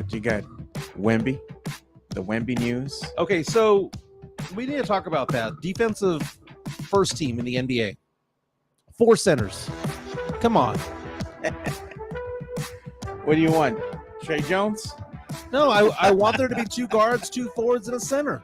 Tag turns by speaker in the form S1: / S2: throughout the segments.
S1: You got Wemby, the Wemby news.
S2: Okay, so we need to talk about that. Defensive first team in the NBA. 4 centers. Come on.
S1: What do you want? Trey Jones?
S2: No, I want there to be 2 guards, 2 forwards, and a center.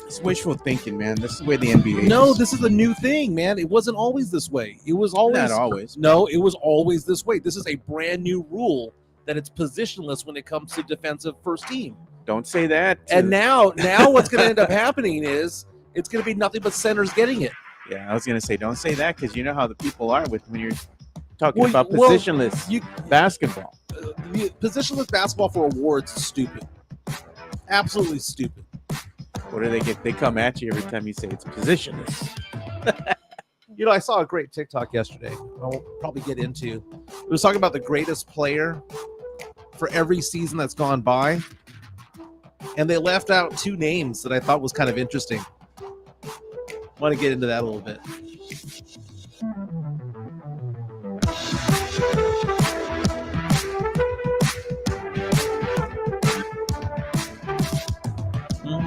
S1: It's wishful thinking, man. This is the way the NBA
S2: No,
S1: is.
S2: this is a new thing, man. It wasn't always this way. It was always
S1: Not always.
S2: No, it was always this way. This is a brand new rule that it's positionless when it comes to defensive first team.
S1: Don't say that.
S2: And now what's going to end up happening is it's going to be nothing but centers getting it.
S1: Yeah, I was going to say, don't say that because you know how the people are with when you're talking about positionless basketball.
S2: Positionless basketball for awards is stupid. Absolutely stupid.
S1: What do they get? They come at you every time you say it's positionless.
S2: You know, I saw a great TikTok yesterday. I'll probably get into. It was talking about the greatest player for every season that's gone by. And they left out 2 names that I thought was kind of interesting. I want to get into that a little bit.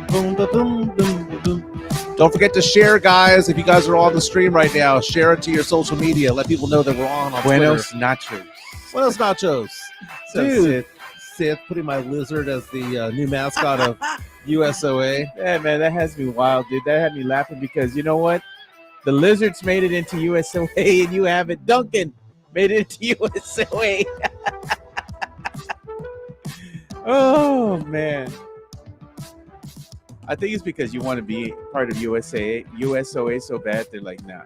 S2: Boom, boom, boom, boom, boom. Don't forget to share, guys. If you guys are on the stream right now, share it to your social media. Let people know that we're on
S1: Buenos
S2: Twitter.
S1: nachos.
S2: Buenos nachos.
S1: Dude.
S2: Dude, Sith putting my lizard as the new mascot of USOA.
S1: Yeah, man, that has me wild, dude. That had me laughing because you know what? The Lizards made it into USOA and you haven't. Duncan made it into USOA. Oh, man. I think it's because you want to be part of USOA so bad. They're like, nah.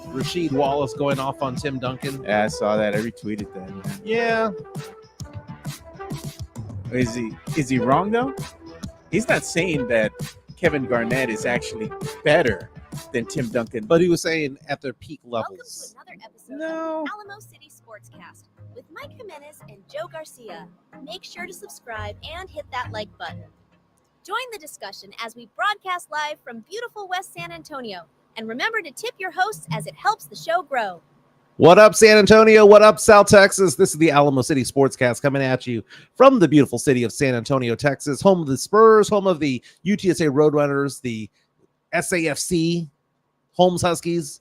S2: Rasheed Wallace going off on Tim Duncan.
S1: Yeah, I saw that. I retweeted that. Man.
S2: Yeah.
S1: Is he wrong though? He's not saying that Kevin Garnett is actually better than Tim Duncan,
S2: But he was saying at their peak
S3: Welcome
S2: levels.
S3: to another episode
S1: No.
S3: of Alamo City Sportscast with Mike Jimenez and Joe Garcia. Make sure to subscribe and hit that like button. Join the discussion as we broadcast live from beautiful West San Antonio. And remember to tip your hosts as it helps the show grow.
S2: What up, San Antonio? What up, South Texas? This is the Alamo City Sportscast coming at you from the beautiful city of San Antonio, Texas, home of the Spurs, home of the UTSA Roadrunners, the SAFC, Holmes Huskies,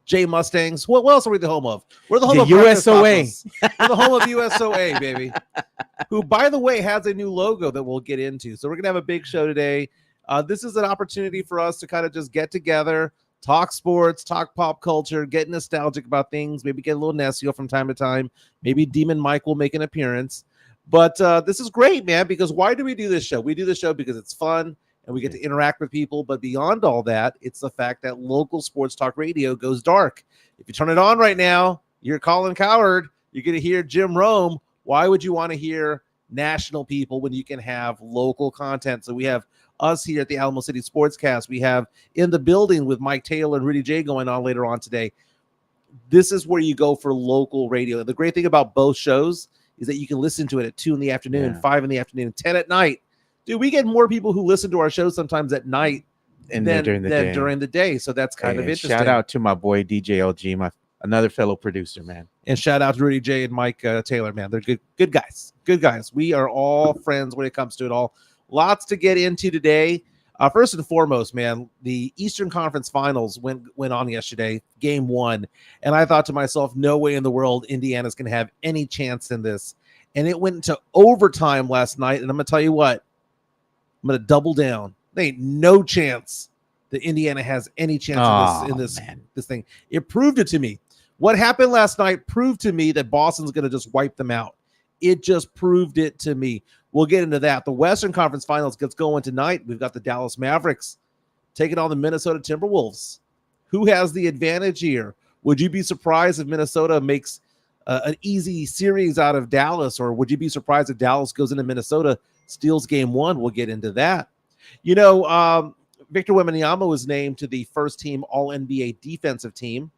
S2: J Mustangs. What else are we the home of? We're the home of
S1: USOA.
S2: We're the home of USOA, baby. Who, by the way, has a new logo that we'll get into. So we're going to have a big show today. This is an opportunity for us to kind of just get together, talk sports, talk pop culture, get nostalgic about things, maybe get a little Nesio from time to time. Maybe Demon Mike will make an appearance. But this is great, man, because why do we do this show? We do this show because it's fun and we get to interact with people. But beyond all that, it's the fact that local sports talk radio goes dark. If you turn it on right now, you're Colin Coward. You're going to hear Jim Rome. Why would you want to hear national people when you can have local content? So we have us here at the Alamo City Sportscast. We have in the building with Mike Taylor and Rudy J going on later on today. This is where you go for local radio. The great thing about both shows is that you can listen to it at 2 in the afternoon, 5 in the afternoon, 10 at night. Dude, we get more people who listen to our shows sometimes at night
S1: And
S2: than
S1: then
S2: during the day. So that's kind of interesting.
S1: Shout out to my boy DJ LG, another fellow producer, man.
S2: And shout out to Rudy J and Mike Taylor, man. They're good guys. Good guys. We are all friends when it comes to it all. Lots to get into today. First and foremost, man, the Eastern Conference Finals went on yesterday, game 1. And I thought to myself, no way in the world Indiana's going to have any chance in this. And it went into overtime last night. And I'm going to tell you what, I'm going to double down. There ain't no chance that Indiana has any chance in this thing. It proved it to me. What happened last night proved to me that Boston's going to just wipe them out. It just proved it to me. We'll get into that. The Western Conference Finals gets going tonight. We've got the Dallas Mavericks taking on the Minnesota Timberwolves. Who has the advantage here? Would you be surprised if Minnesota makes an easy series out of Dallas, or would you be surprised if Dallas goes into Minnesota, steals game 1? We'll get into that. You know, Victor Wembanyama was named to the first team All-NBA defensive team,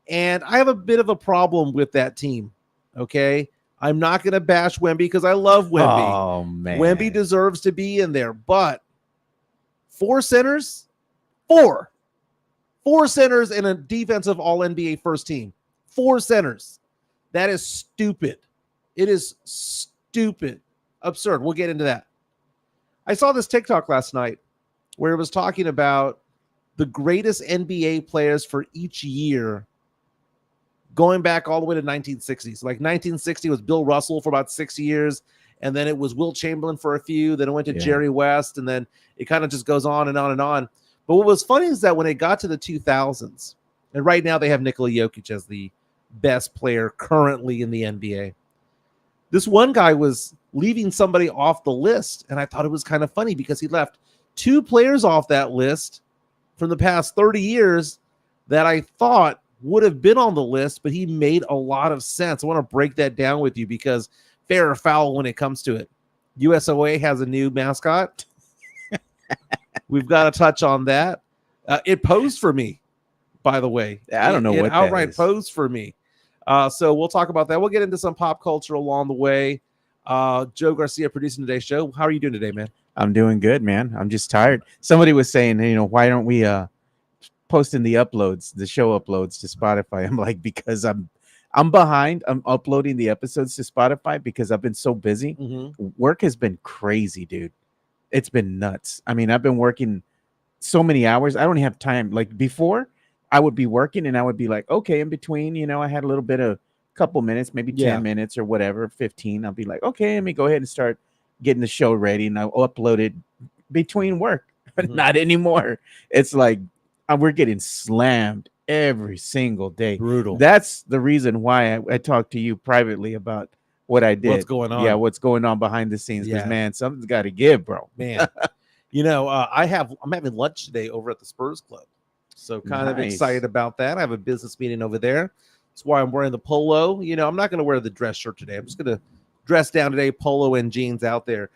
S2: and I have a bit of a problem with that team, okay? I'm not going to bash Wemby because I love Wemby.
S1: Oh, man.
S2: Wemby deserves to be in there, but 4 centers? 4 centers in a defensive All-NBA first team. 4 centers. That is stupid. It is stupid. Absurd. We'll get into that. I saw this TikTok last night where it was talking about the greatest NBA players for each year going back all the way to 1960s. Like 1960 was Bill Russell for about 6 years, and then it was Will Chamberlain for a few, then it went to Jerry West, and then it kind of just goes on and on and on. But what was funny is that when it got to the 2000s, and right now they have Nikola Jokic as the best player currently in the NBA, this one guy was leaving somebody off the list, and I thought it was kind of funny because he left 2 players off that list from the past 30 years that I thought would have been on the list, but he made a lot of sense. I want to break that down with you because fair or foul when it comes to it. USOA has a new mascot. We've got to touch on that. It posed for me, by the way.
S1: I don't know what that
S2: outright
S1: is.
S2: posed for me. So we'll talk about that. We'll get into some pop culture along the way. Joe Garcia producing today's show. How are you doing today, man?
S1: I'm doing good, man. I'm just tired. Somebody was saying, why don't we posting the uploads, the show uploads to Spotify? I'm like, because I'm behind. I'm uploading the episodes to Spotify because I've been so busy.
S2: Mm-hmm.
S1: Work has been crazy, dude. It's been nuts. I mean, I've been working so many hours. I don't have time. Like before, I would be working and I would be like, okay, in between, I had a little bit of couple minutes, maybe 10 minutes or whatever, 15. I'll be like, okay, let me go ahead and start getting the show ready, and I'll upload it between work.
S2: Mm-hmm.
S1: Not anymore. It's like we're getting slammed every single day.
S2: Brutal.
S1: That's the reason why I talked to you privately about what I did.
S2: What's going on?
S1: Yeah, what's going on behind the scenes. Because man, something's got to give, bro.
S2: Man, I'm having lunch today over at the Spurs Club, so kind of excited about that. I have a business meeting over there. That's why I'm wearing the polo. I'm not going to wear the dress shirt today. I'm just going to dress down today, polo and jeans out there.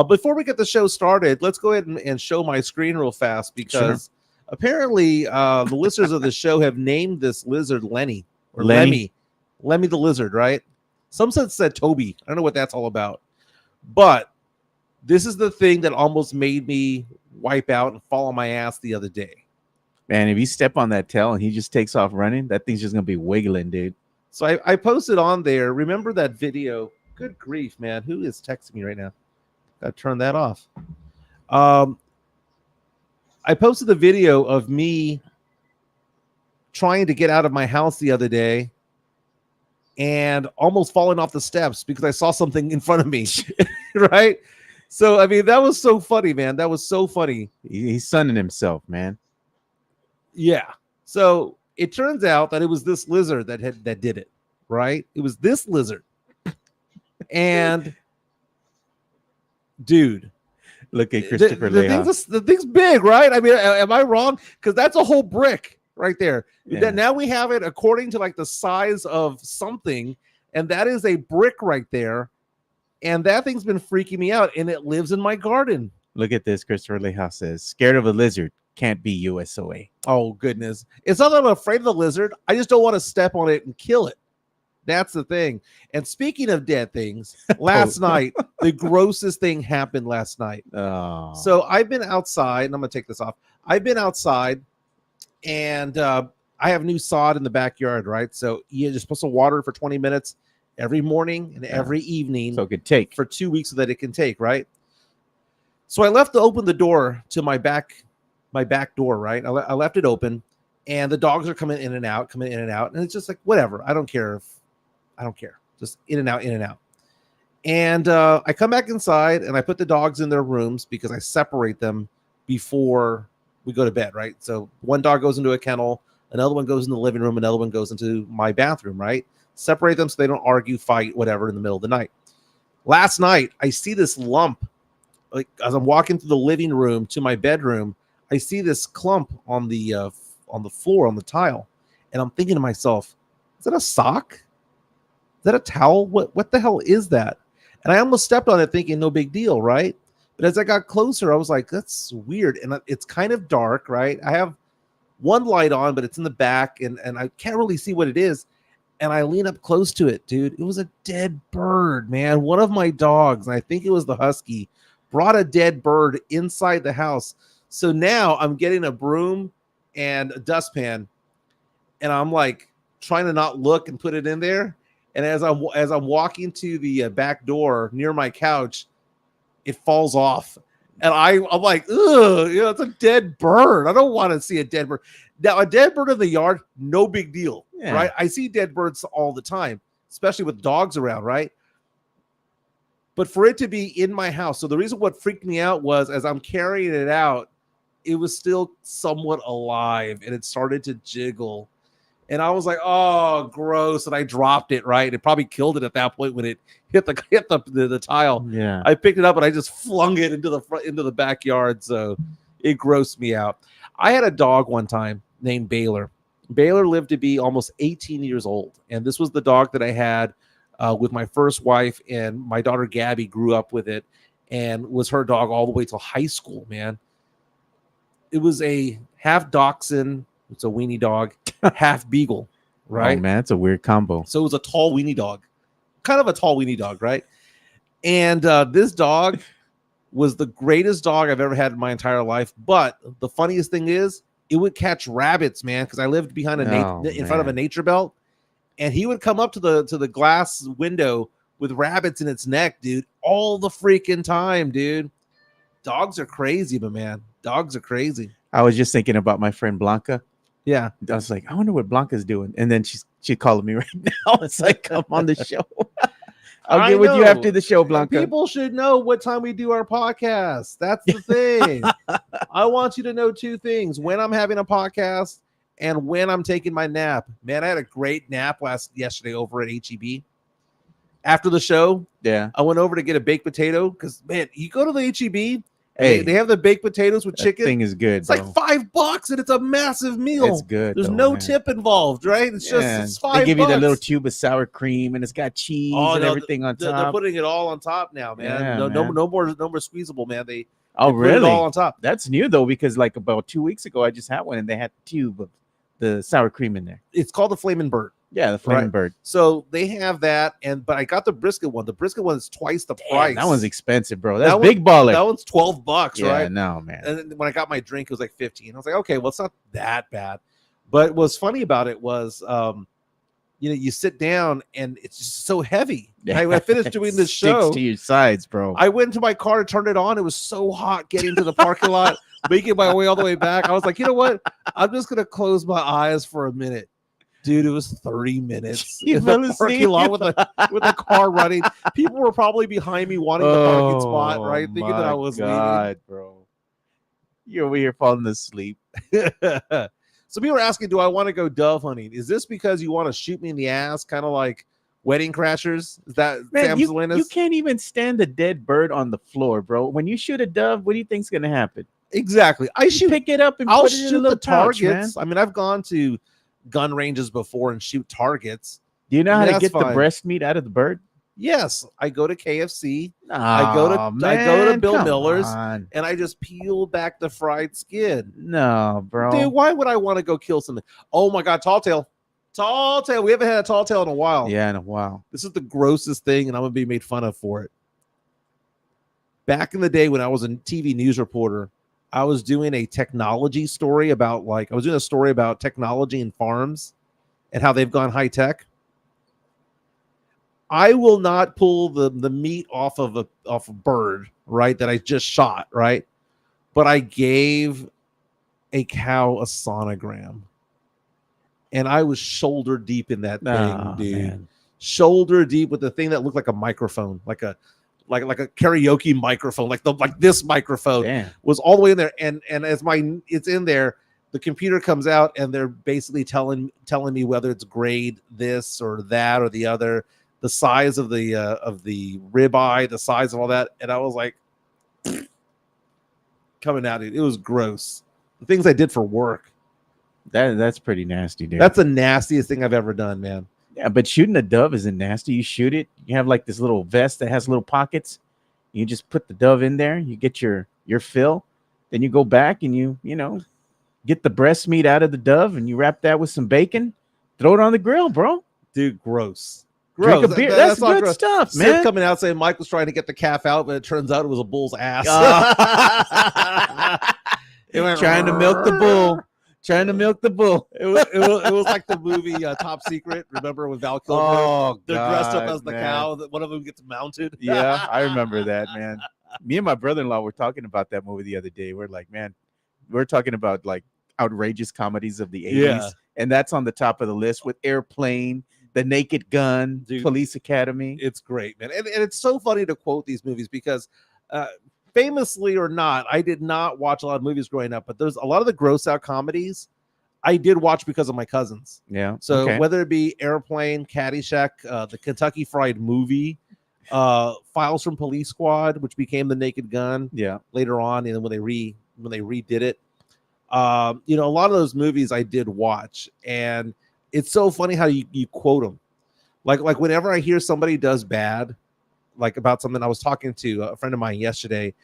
S2: Before we get the show started, let's go ahead and show my screen real fast because apparently the listeners of the show have named this lizard Lenny or Lemmy the lizard, right? Some said Toby. I don't know what that's all about. But this is the thing that almost made me wipe out and fall on my ass the other day.
S1: Man, if you step on that tail and he just takes off running, that thing's just going to be wiggling, dude.
S2: So I posted on there. Remember that video? Good grief, man. Who is texting me right now? Got to turn that off. I posted the video of me trying to get out of my house the other day and almost falling off the steps because I saw something in front of me. Right? So, I mean, that was so funny, man. That was so funny.
S1: He's sunning himself, man.
S2: Yeah. So it turns out that it was this lizard that did it, right? It was this lizard. And dude,
S1: look at Christopher Leha.
S2: The thing's big, right? I mean, am I wrong? Because that's a whole brick right there.
S1: Yeah.
S2: Now we have it according to like the size of something, and that is a brick right there. And that thing's been freaking me out, and it lives in my garden.
S1: Look at this. Christopher Leha says, scared of a lizard, can't be USOA.
S2: Oh, goodness. It's not that I'm afraid of the lizard. I just don't want to step on it and kill it. That's the thing. And speaking of dead things, last night, the grossest thing happened last night.
S1: Oh.
S2: So I've been outside, and I'm going to take this off. I've been outside, and I have new sod in the backyard, right? So you're just supposed to water it for 20 minutes every morning and every evening.
S1: So it could take.
S2: For 2 weeks so that it can take, right? So I left to open the door to my back door, right? I left it open, and the dogs are coming in and out. And it's just like, whatever. I don't care. Just in and out. And I come back inside, and I put the dogs in their rooms because I separate them before we go to bed, right? So one dog goes into a kennel, another one goes in the living room, another one goes into my bathroom, right? Separate them so they don't argue, fight, whatever in the middle of the night. Last night, I see this lump, like as I'm walking through the living room to my bedroom, I see this clump on the floor, on the tile, and I'm thinking to myself, is that a sock? Is that a towel? What the hell is that? And I almost stepped on it thinking no big deal, right? But as I got closer, I was like, that's weird. And it's kind of dark, right? I have one light on, but it's in the back, and I can't really see what it is. And I lean up close to it, dude. It was a dead bird, man. One of my dogs, and I think it was the husky, brought a dead bird inside the house. So now I'm getting a broom and a dustpan, and I'm like trying to not look and put it in there. And as I'm walking to the back door near my couch, it falls off. And I'm like, ugh, it's a dead bird. I don't want to see a dead bird. Now, a dead bird in the yard, no big deal, right? I see dead birds all the time, especially with dogs around, right? But for it to be in my house, so the reason what freaked me out was as I'm carrying it out, it was still somewhat alive, and it started to jiggle. And I was like, oh, gross. And I dropped it, right? It probably killed it at that point when it hit the tile.
S1: Yeah.
S2: I picked it up and I just flung it into the backyard. So it grossed me out. I had a dog one time named Baylor. Baylor lived to be almost 18 years old. And this was the dog that I had with my first wife, and my daughter Gabby grew up with it and was her dog all the way till high school, man. It was a half dachshund. It's a weenie dog, half beagle, right?
S1: Oh, man, it's a weird combo.
S2: So it was a tall weenie dog, kind of a tall weenie dog, right? And this dog was the greatest dog I've ever had in my entire life. But the funniest thing is, it would catch rabbits, man, because I lived behind in front of a nature belt, and he would come up to the glass window with rabbits in its neck, dude, all the freaking time, dude. Dogs are crazy, but man, dogs are crazy.
S1: I was just thinking about my friend Blanca.
S2: Yeah.
S1: I was like, I wonder what Blanca's doing. And then she called me right now. It's like, come on the show. I'll get with you after the show, Blanca.
S2: People should know what time we do our podcast. That's the thing. I want you to know two things: when I'm having a podcast and when I'm taking my nap. Man, I had a great nap yesterday over at HEB. After the show, I went over to get a baked potato because, man, you go to the HEB. Hey, they have the baked potatoes with chicken.
S1: Thing is good.
S2: It's like $5 and it's a massive meal.
S1: It's good.
S2: There's no tip involved, right? It's just it's $5.
S1: They give you the little tube of sour cream and it's got cheese and everything on top.
S2: They're putting it all on top now, man. No more squeezable, man. They
S1: really
S2: put it all on top.
S1: That's new though, because like about 2 weeks ago, I just had one and they had a tube of the sour cream in there.
S2: It's called the Flamin' Bird.
S1: Yeah, the Flamin' Bird.
S2: So they have that, but I got the brisket one. The brisket one is twice the price.
S1: That one's expensive, bro. That's big baller.
S2: That one's $12, right?
S1: No, man.
S2: And then when I got my drink, it was like $15. I was like, okay, well, it's not that bad. But what's funny about it was, you sit down and it's just so heavy. I finished doing this show.
S1: Sticks to your sides, bro.
S2: I went into my car and turned it on. It was so hot getting to the parking lot, making my way all the way back. I was like, you know what? I'm just gonna close my eyes for a minute. Dude, it was 30 minutes in the parking lot with a car running. People were probably behind me wanting the parking spot, right? Thinking that I was leaving.
S1: Bro. You're over here falling asleep.
S2: So people were asking, do I want to go dove hunting? Is this because you want to shoot me in the ass, kind of like Wedding Crashers? Is that Sam Salinas?
S1: You can't even stand a dead bird on the floor, bro. When you shoot a dove, what do you think's going to happen?
S2: Exactly.
S1: Pick it up and
S2: I'll
S1: put it in a little pouch,
S2: targets.
S1: man.
S2: I mean, I've gone to gun ranges before and shoot targets.
S1: Do you know how to get the breast meat out of the bird?
S2: Yes, I go to KFC. I go to Bill Miller's, and I just peel back the fried skin.
S1: No, bro.
S2: Dude, why would I want to go kill something? Oh my God, tall tail. We haven't had a tall tail in a while.
S1: Yeah, in a while.
S2: This is the grossest thing, and I'm gonna be made fun of for it. Back in the day when I was a TV news reporter, I was doing a technology story about technology in farms and how they've gone high tech. I will not pull the meat off of a bird, right, that I just shot, right? But I gave a cow a sonogram. And I was shoulder deep in that thing, dude. Man. Shoulder deep with the thing that looked like a microphone, like a karaoke microphone, like this microphone was all the way in there. And as it's in there, the computer comes out and they're basically telling me whether it's grade this or that or the other, the size of the ribeye, the size of all that. And I was like, coming out, it was gross. The things I did for work.
S1: That's pretty nasty, dude.
S2: That's the nastiest thing I've ever done, man.
S1: Yeah, but shooting a dove isn't nasty. You shoot it, you have like this little vest that has little pockets. You just put the dove in there, you get your fill, then you go back and you get the breast meat out of the dove and you wrap that with some bacon, throw it on the grill, bro.
S2: Dude, gross.
S1: Drink a beer. That's good stuff, man.
S2: Sid coming out saying Mike was trying to get the calf out, but it turns out it was a bull's ass.
S1: It went trying to milk the bull. trying to milk the bull.
S2: It was like the movie Top Secret. Remember with Val Kilmer?
S1: Oh,
S2: They're dressed up
S1: God,
S2: as the
S1: man.
S2: cow. That one of them gets mounted.
S1: Yeah, I remember that, man. Me and my brother-in-law were talking about that movie the other day. We're like, man, we're talking about like outrageous comedies of the 80s.
S2: Yeah.
S1: And that's on the top of the list with Airplane, The Naked Gun,
S2: Dude,
S1: Police Academy.
S2: It's great, man. And it's so funny to quote these movies because famously or not, I did not watch a lot of movies growing up, but there's a lot of the gross out comedies I did watch because of my cousins.
S1: Yeah.
S2: So
S1: okay.
S2: whether it be Airplane, Caddyshack, the Kentucky Fried Movie, Files from Police Squad, which became The Naked Gun
S1: Yeah.
S2: later on, and when they redid it, a lot of those movies I did watch, and it's so funny how you quote them. Like whenever I hear somebody does bad, like about something, I was talking to a friend of mine yesterday,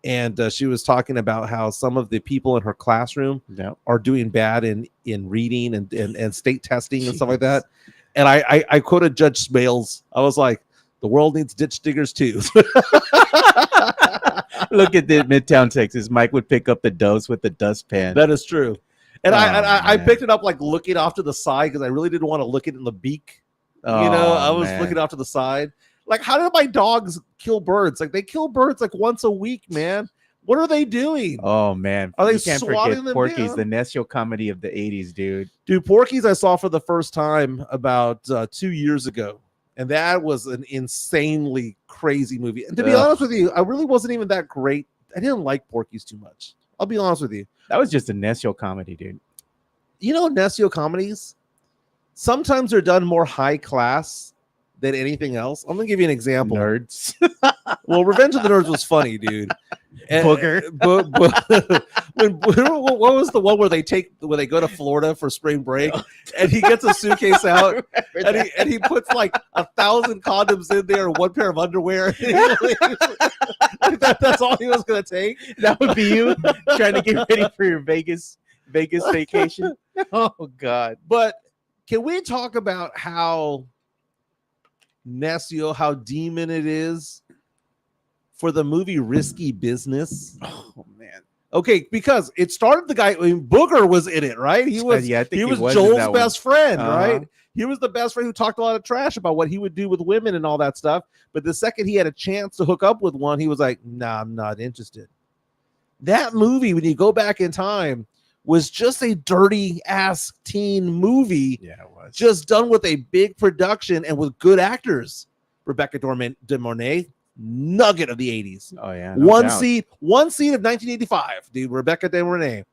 S2: and she was talking about how some of the people in her classroom are doing bad in reading and state testing and stuff like that. And I quoted Judge Smales. I was like, the world needs ditch diggers too.
S1: Look at the Midtown Texas. Mike would pick up the dose with the dustpan.
S2: That is true. And I
S1: man.
S2: picked it up like looking off to the side because I really didn't want to look it in the beak. I was looking off to the side. Like, how did my dogs kill birds? Like, they kill birds like once a week, man. What are they doing?
S1: Oh man,
S2: Are they
S1: you can't
S2: swatting
S1: forget
S2: them
S1: Porky's,
S2: down?
S1: the Necio comedy of the 80s, dude.
S2: Dude, Porky's I saw for the first time about 2 years ago. And that was an insanely crazy movie. And to be honest with you, I really wasn't even that great. I didn't like Porky's too much. I'll be honest with you.
S1: That was just a Necio comedy, dude.
S2: Necio comedies, sometimes they're done more high class than anything else. I'm gonna give you an example.
S1: Nerds.
S2: Well, Revenge of the Nerds was funny, dude.
S1: Booger.
S2: What was the one where they go to Florida for spring break, and he gets a suitcase out, and he puts like 1,000 condoms in there, and one pair of underwear. That's all he was gonna take.
S1: That would be you trying to get ready for your Vegas vacation. Oh God.
S2: But can we talk about how Necio, how demon it is for the movie Risky Business?
S1: Oh man.
S2: Okay, because it started the guy. I mean, Booger was in it, right? He was.
S1: Yeah, I think
S2: he was
S1: in
S2: Joel's
S1: that
S2: best friend,
S1: Uh-huh.
S2: right? He was the best friend who talked a lot of trash about what he would do with women and all that stuff. But the second he had a chance to hook up with one, he was like, "Nah, I'm not interested." That movie, when you go back in time, was just a dirty ass teen movie.
S1: Yeah, it was.
S2: Just done with a big production and with good actors. Rebecca De Mornay, nugget of the 80s.
S1: Oh yeah.
S2: One seed of 1985, dude. Rebecca De Mornay.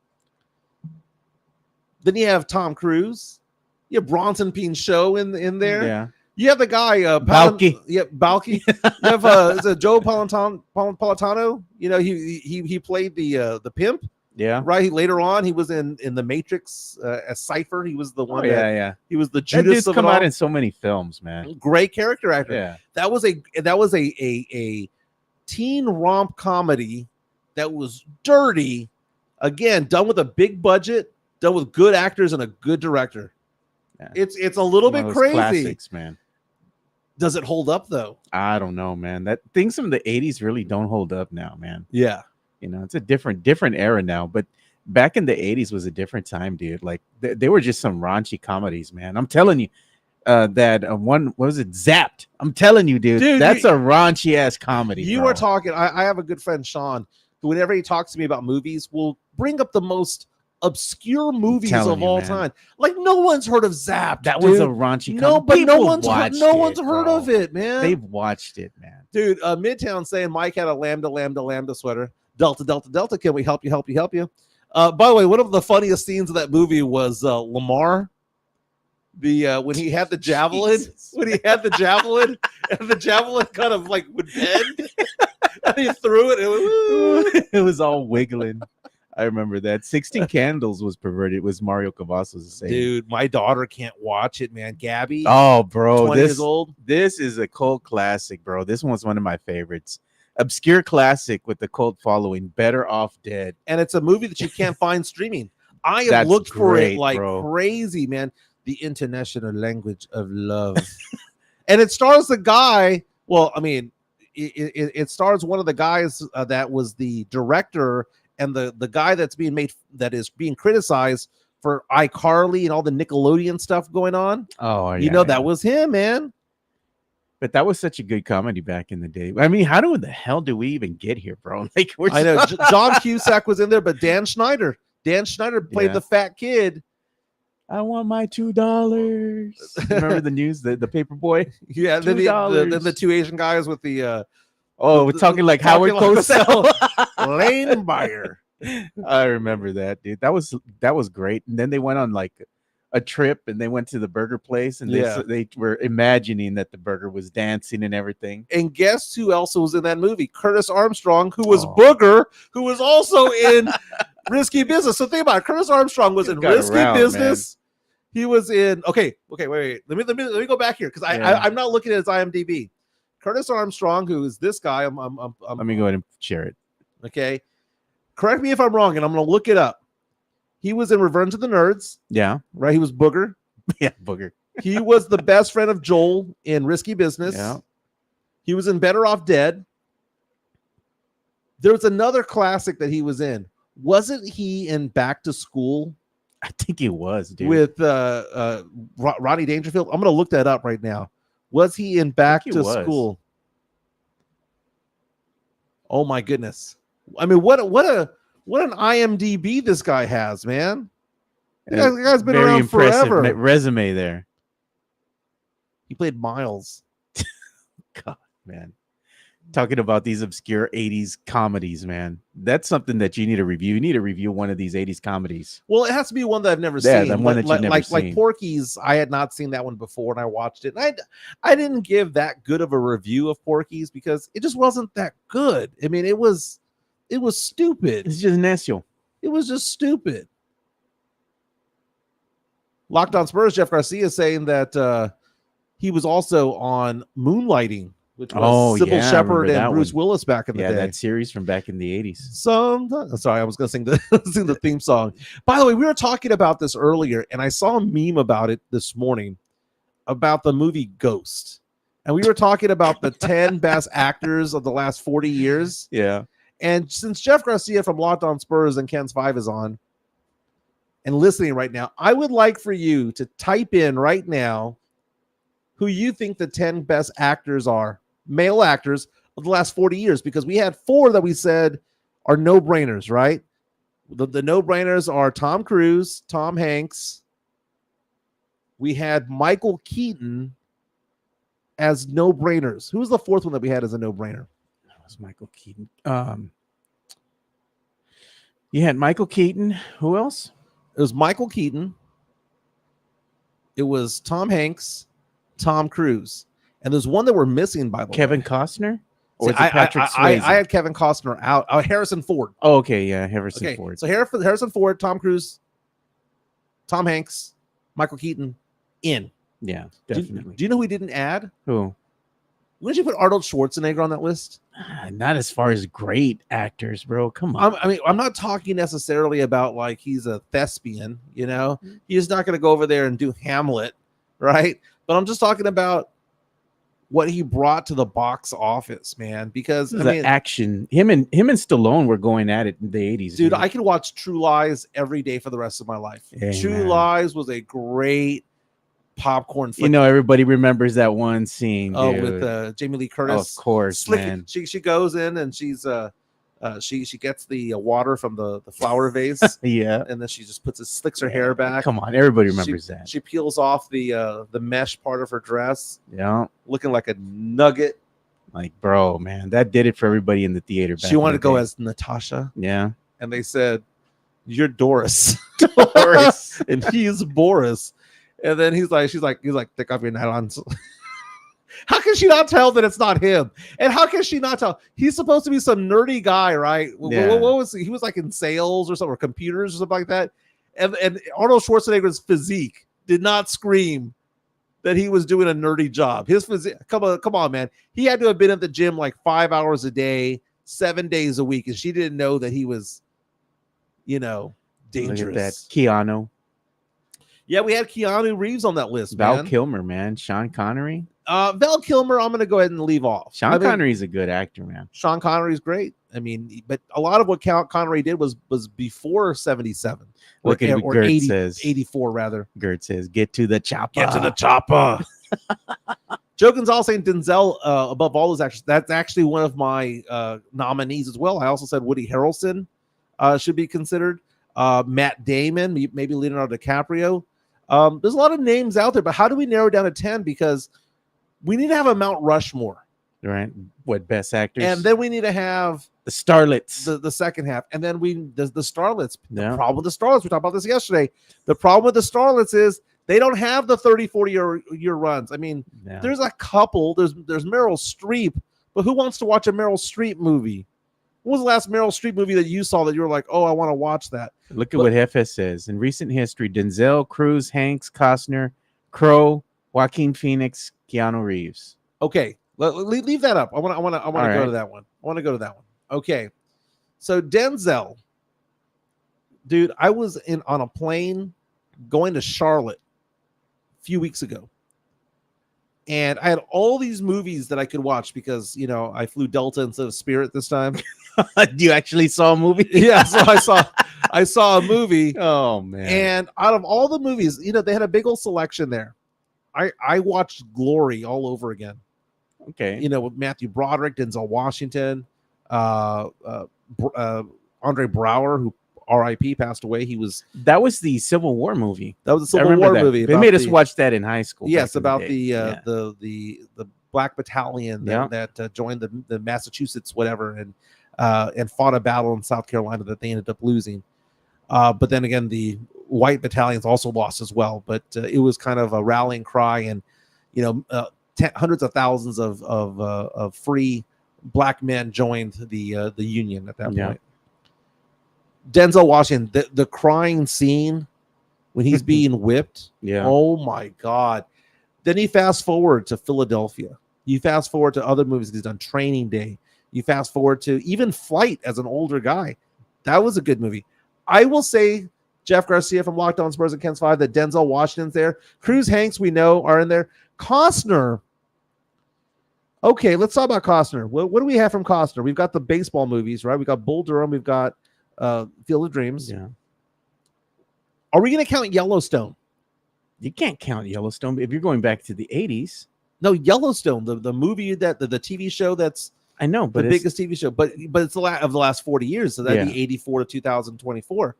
S2: Then you have Tom Cruise. You have Bronson Pinchot in there.
S1: Yeah.
S2: You have the guy
S1: Balky.
S2: Balky. You have is it Joe Politano. He played the pimp.
S1: Yeah.
S2: Right. Later on, he was in the Matrix as Cypher. He was the one. He was the
S1: That
S2: Judas
S1: dude's
S2: of
S1: come
S2: it all.
S1: out in so many films, man.
S2: Great character actor.
S1: Yeah.
S2: That was a teen romp comedy that was dirty. Again, done with a big budget, done with good actors and a good director.
S1: Yeah.
S2: It's a little bit crazy.
S1: Classics, man.
S2: Does it hold up though?
S1: I don't know, man. That things from the 80s really don't hold up now, man.
S2: Yeah.
S1: It's a different era now, but back in the 80s was a different time, dude. Like they were just some raunchy comedies, man. I'm telling you, that one, what was it, Zapped? I'm telling you, dude, that's a raunchy ass comedy.
S2: You
S1: bro.
S2: are talking. I have a good friend, Sean, who whenever he talks to me about movies, will bring up the most obscure movies of all time. Like no one's heard of Zapped.
S1: That was a raunchy comedy.
S2: No, but no one's
S1: watched
S2: heard of it, man.
S1: They've watched it, man.
S2: Dude, Midtown saying Mike had a lambda sweater. Delta, can we help you? By the way, one of the funniest scenes of that movie was Lamar. When he had the javelin, and the javelin kind of like would bend, and he threw it.
S1: It was all wiggling. I remember that. 16 Candles was perverted. It was Mario Cavazos saying.
S2: Dude, my daughter can't watch it, man. Gabby.
S1: Oh, bro.
S2: 20 years old.
S1: This is a cult classic, bro. This one's one of my favorites. Obscure classic with the cult following. Better Off Dead.
S2: And it's a movie that you can't find streaming. I have looked for it like crazy, man. The international language of love. And it stars the guy. Well, I mean, it stars one of the guys that was the director and the guy that is being criticized for iCarly and all the Nickelodeon stuff going on.
S1: Oh,
S2: You know, that was him, man.
S1: But that was such a good comedy back in the day. I mean, how the hell do we even get here, bro? Like,
S2: I know John Cusack was in there, but Dan Schneider played the fat kid.
S1: I want my $2. Remember the news, the paper boy?
S2: Yeah, then the two Asian guys with the
S1: we're talking like Howard Cosell.
S2: Lane Buyer.
S1: I remember that, dude. That was great. And then they went on like a trip and they went to the burger place and they were imagining that the burger was dancing and everything.
S2: And guess who else was in that movie? Curtis Armstrong, who was Booger, who was also in Risky Business. So think about it. Curtis Armstrong was in Risky Business. Man. He was in wait. Let me go back here because I'm not looking at his IMDb. Curtis Armstrong, who is this guy.
S1: Let me go ahead and share it.
S2: Okay. Correct me if I'm wrong, and I'm gonna look it up. He was in Revenge of the Nerds.
S1: Yeah.
S2: Right. He was Booger.
S1: Yeah, Booger.
S2: He was the best friend of Joel in Risky Business.
S1: Yeah.
S2: He was in Better Off Dead. There was another classic that he was in. Wasn't he in Back to School?
S1: I think he was, dude.
S2: With Rodney Dangerfield. I'm going to look that up right now. Was he in Back to School? Oh my goodness. I mean, what an IMDb this guy has, man. The guy's been
S1: very
S2: around
S1: impressive
S2: forever.
S1: Resume there.
S2: He played Miles.
S1: God, man. Talking about these obscure 80s comedies, man. That's something that you need to review. You need to review one of these 80s comedies.
S2: Well, it has to be one that I've never seen.
S1: The one that you've never seen.
S2: Like Porky's, I had not seen that one before, and I watched it. And I didn't give that good of a review of Porky's because it just wasn't that good. I mean, it was stupid.
S1: It's just necio.
S2: It was just stupid. Locked on Spurs, Jeff Garcia saying that he was also on Moonlighting, which was Sybil Shepherd and Bruce Willis back in the day.
S1: That series from back in the 80s.
S2: Sorry, I was going to sing the theme song. By the way, we were talking about this earlier, and I saw a meme about it this morning about the movie Ghost. And we were talking about the 10 best actors of the last 40 years.
S1: Yeah.
S2: And since Jeff Garcia from Locked on Spurs and Ken's 5 is on and listening right now, I would like for you to type in right now who you think the 10 best actors are, male actors of the last 40 years, because we had 4 that we said are no-brainers, right? The no-brainers are Tom Cruise, Tom Hanks. We had Michael Keaton as no-brainers. Who was the 4th one that we had as a no-brainer?
S1: That was Michael Keaton. You had Michael Keaton. Who else?
S2: It was Michael Keaton. It was Tom Hanks, Tom Cruise, and there's one that we're missing, by the way.
S1: Kevin Costner?
S2: Or is it Patrick Swayze? I had Kevin Costner out. Harrison Ford.
S1: Oh, okay, yeah, Harrison Ford.
S2: So Harrison Ford, Tom Cruise, Tom Hanks, Michael Keaton, in.
S1: Yeah, definitely.
S2: Do you know who we didn't add?
S1: Who?
S2: Wouldn't you put Arnold Schwarzenegger on that list?
S1: Not as far as great actors, bro. Come on.
S2: I mean, I'm not talking necessarily about like he's a thespian, you know? He's not going to go over there and do Hamlet, right? But I'm just talking about what he brought to the box office, man. Because I mean,
S1: action. Him and Stallone were going at it in the 80s.
S2: Dude, I could watch True Lies every day for the rest of my life. True Lies was a great popcorn flick.
S1: You know, everybody remembers that one scene.
S2: With Jamie Lee Curtis.
S1: Of course, man.
S2: She goes in and she's she gets the water from the flower vase.
S1: Yeah,
S2: and then she just slicks her hair back.
S1: Come on, everybody remembers that.
S2: She peels off the mesh part of her dress.
S1: Yeah,
S2: looking like a nugget.
S1: Like, bro, man, that did it for everybody in the theater.
S2: She wanted to go as Natasha.
S1: Yeah,
S2: and they said, "You're Doris."
S1: Doris,
S2: and he's Boris. And then she's like, take off your nylons. How can she not tell that it's not him? And how can she not tell? He's supposed to be some nerdy guy, right?
S1: Yeah.
S2: What was he? He was like in sales or something, or computers or something like that. And Arnold Schwarzenegger's physique did not scream that he was doing a nerdy job. His physique, come on, man. He had to have been at the gym like 5 hours a day, 7 days a week, and she didn't know that he was, dangerous.
S1: Look at that, Keanu.
S2: Yeah, we had Keanu Reeves on that list.
S1: Val Kilmer, man. Sean Connery.
S2: Val Kilmer, I'm going to go ahead and leave off.
S1: Sean Connery's a good actor, man.
S2: Sean Connery's great. I mean, but a lot of what Connery did was before 77.
S1: Look at what Gert says.
S2: 84, rather.
S1: Gert says, get to the chopper.
S2: Get to the chopper. Joe Gonzalez saying Denzel above all those actors. That's actually one of my nominees as well. I also said Woody Harrelson should be considered. Matt Damon, maybe Leonardo DiCaprio. There's a lot of names out there, but how do we narrow down to 10? Because we need to have a Mount Rushmore.
S1: Right. What, best actors?
S2: And then we need to have
S1: the starlets.
S2: The second half. And then the starlets.
S1: Yeah.
S2: The problem with the starlets, we talked about this yesterday. The problem with the starlets is they don't have the 30, 40-year runs. I mean, there's a couple. There's Meryl Streep, but who wants to watch a Meryl Streep movie? What was the last Meryl Streep movie that you saw that you were like, oh, I want to watch that?
S1: Look at what Hefe says. In recent history, Denzel, Cruz, Hanks, Costner, Crow, Joaquin Phoenix, Keanu Reeves.
S2: Okay, leave that up. I want to go to that one. I want to go to that one. Okay, so Denzel, dude, I was on a plane going to Charlotte a few weeks ago, and I had all these movies that I could watch because I flew Delta instead of Spirit this time.
S1: You actually saw a movie?
S2: Yeah, so I saw a movie.
S1: Oh man!
S2: And out of all the movies, they had a big old selection there. I watched Glory all over again.
S1: Okay.
S2: With Matthew Broderick, Denzel Washington, Andre Brower, who R.I.P. passed away.
S1: That was the Civil War movie.
S2: That was a Civil War movie.
S1: They made us watch that in high school.
S2: Yes, about the Black Battalion that joined the Massachusetts whatever and fought a battle in South Carolina that they ended up losing. But then again, the White Battalions also lost as well. But it was kind of a rallying cry, and hundreds of thousands of free Black men joined the Union at that point. Denzel Washington, the crying scene when he's being whipped.
S1: Yeah.
S2: Oh my God. Then he fast forward to Philadelphia. You fast forward to other movies he's done, Training Day. You fast forward to even Flight as an older guy. That was a good movie. I will say, Jeff Garcia from Locked On Spurs and Ken's 5, that Denzel Washington's there. Cruz, Hanks, we know, are in there. Costner. Okay, let's talk about Costner. What do we have from Costner? We've got the baseball movies, right? We've got Bull Durham. We've got Field of Dreams.
S1: Yeah.
S2: Are we going to count Yellowstone?
S1: You can't count Yellowstone if you're going back to the 80s.
S2: No, Yellowstone, the movie that the TV show that's
S1: I know, but
S2: the biggest TV show, but it's the last 40 years, so that'd be 84 to 2024.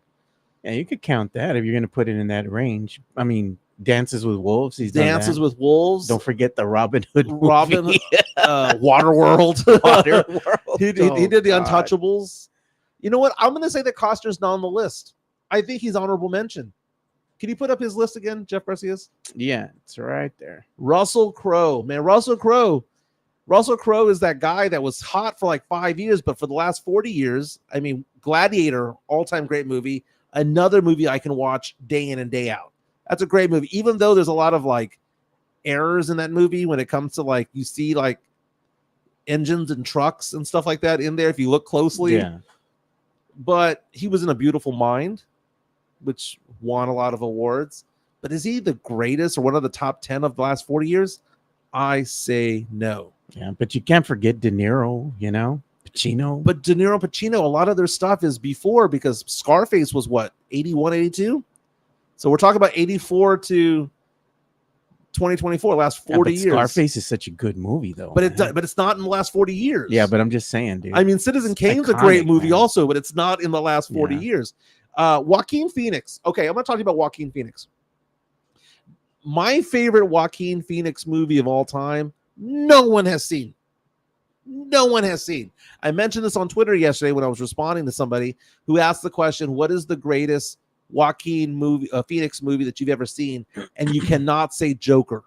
S1: Yeah, you could count that if you're going to put it in that range. I mean, Dances with Wolves. He's
S2: Dances with Wolves.
S1: Don't forget the Robin Hood movie.
S2: Waterworld.
S1: Waterworld.
S2: He did the Untouchables. You know what? I'm going to say that Costner's not on the list. I think he's honorable mention. Can you put up his list again, Jeff Garcia's?
S1: Yeah, it's right there.
S2: Russell Crowe. Man, Russell Crowe is that guy that was hot for like 5 years, but for the last 40 years, I mean, Gladiator, all-time great movie. Another movie I can watch day in and day out. That's a great movie, even though there's a lot of like errors in that movie when it comes to like you see like engines and trucks and stuff like that in there if you look closely.
S1: Yeah.
S2: But he was in A Beautiful Mind, which won a lot of awards. But is he the greatest or one of the top 10 of the last 40 years? I say no.
S1: Yeah, but you can't forget De Niro, Pacino.
S2: But De Niro, Pacino, a lot of their stuff is before because Scarface was what, 81, 82? So we're talking about 84 to 2024, last 40 years.
S1: Scarface is such a good movie, though.
S2: But it's not in the last 40 years.
S1: Yeah, but I'm just saying, dude.
S2: I mean, Citizen Kane's a great movie also, but it's not in the last 40 years. Joaquin Phoenix. Okay, I'm going to talk to you about Joaquin Phoenix. My favorite Joaquin Phoenix movie of all time, no one has seen. No one has seen. I mentioned this on Twitter yesterday when I was responding to somebody who asked the question, what is the greatest Joaquin Phoenix movie that you've ever seen? And you cannot say Joker.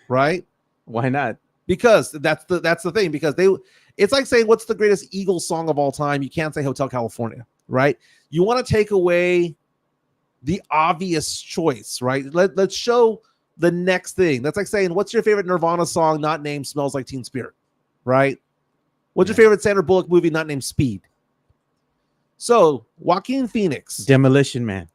S2: Right?
S1: Why not?
S2: Because that's the thing. Because it's like saying what's the greatest Eagles song of all time? You can't say Hotel California, right? You want to take away the obvious choice, right? Let's show the next thing. That's like saying, what's your favorite Nirvana song not named Smells Like Teen Spirit, right? What's your favorite Sandra Bullock movie not named Speed? So Joaquin Phoenix.
S1: Demolition Man.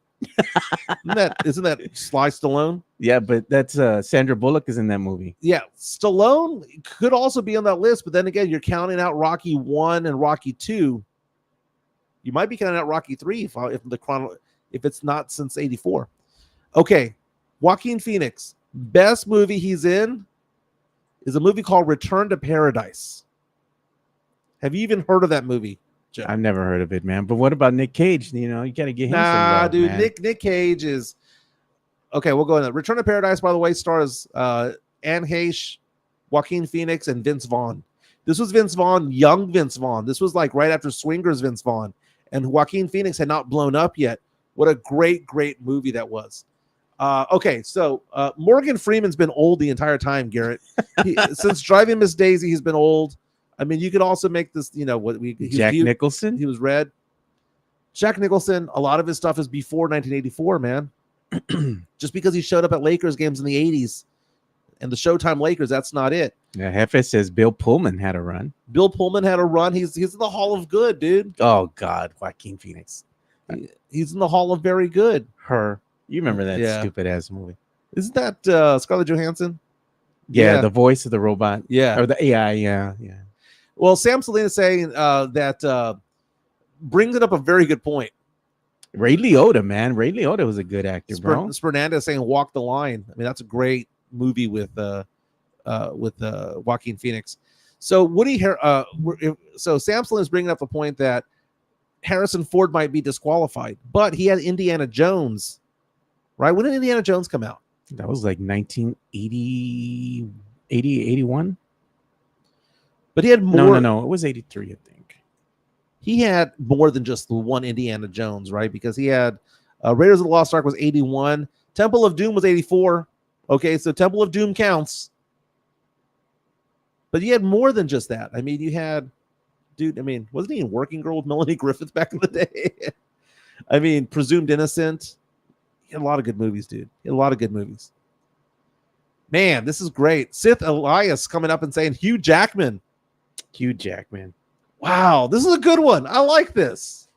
S2: Isn't that Sly Stallone?
S1: Yeah, but that's Sandra Bullock is in that movie.
S2: Yeah, Stallone could also be on that list, but then again, you're counting out Rocky 1 and Rocky 2. You might be counting out Rocky 3 if it's not since 84. Okay, Joaquin Phoenix, best movie he's in is a movie called Return to Paradise. Have you even heard of that movie, Joe?
S1: I've never heard of it, man. But what about Nick Cage? You know, you got to get him some love,
S2: dude.
S1: man.
S2: Nick Cage is okay. We'll go in. Return to Paradise, by the way, stars Anne Heche, Joaquin Phoenix, and Vince Vaughn. This was Vince Vaughn, young Vince Vaughn. This was like right after Swingers Vince Vaughn, and Joaquin Phoenix had not blown up yet. What a great movie that was. Okay, so Morgan Freeman's been old the entire time, Garrett. Since Driving Miss Daisy, he's been old. I mean, you could also make this, you know,
S1: Jack Nicholson?
S2: He was red. Jack Nicholson, a lot of his stuff is before 1984, man. Just because he showed up at Lakers games in the 80s and the Showtime Lakers, that's not it.
S1: Yeah, Hefe says Bill Pullman had a run.
S2: Bill Pullman had a run. He's in the Hall of Good, dude.
S1: Oh, God, Joaquin Phoenix.
S2: He's in the Hall of Very Good.
S1: Her. You remember that stupid-ass movie.
S2: Isn't that Scarlett Johansson?
S1: Yeah, the voice of the robot.
S2: Yeah.
S1: Or the AI, yeah.
S2: Well, Sam Salinas saying that brings it up a very good point.
S1: Ray Liotta, man. Ray Liotta was a good actor, bro.
S2: Fernandez saying Walk the Line. I mean, that's a great movie with Joaquin Phoenix. So so Sam Salinas bringing up the point that Harrison Ford might be disqualified, but he had Indiana Jones, right? When did Indiana Jones come out?
S1: That was like 1980, 81. But he had more. No. It was 83, I think.
S2: He had more than just the one Indiana Jones, right? Because he had Raiders of the Lost Ark was 81. Temple of Doom was 84. Okay, so Temple of Doom counts. But you had more than just that. I mean, you had, dude, I mean, wasn't he in Working Girl with Melanie Griffith back in the day? I mean, Presumed Innocent. He had a lot of good movies, dude. He had a lot of good movies. Man, this is great. Sith Elias coming up and saying Hugh Jackman.
S1: Hugh Jackman.
S2: Wow, this is a good one. I like this.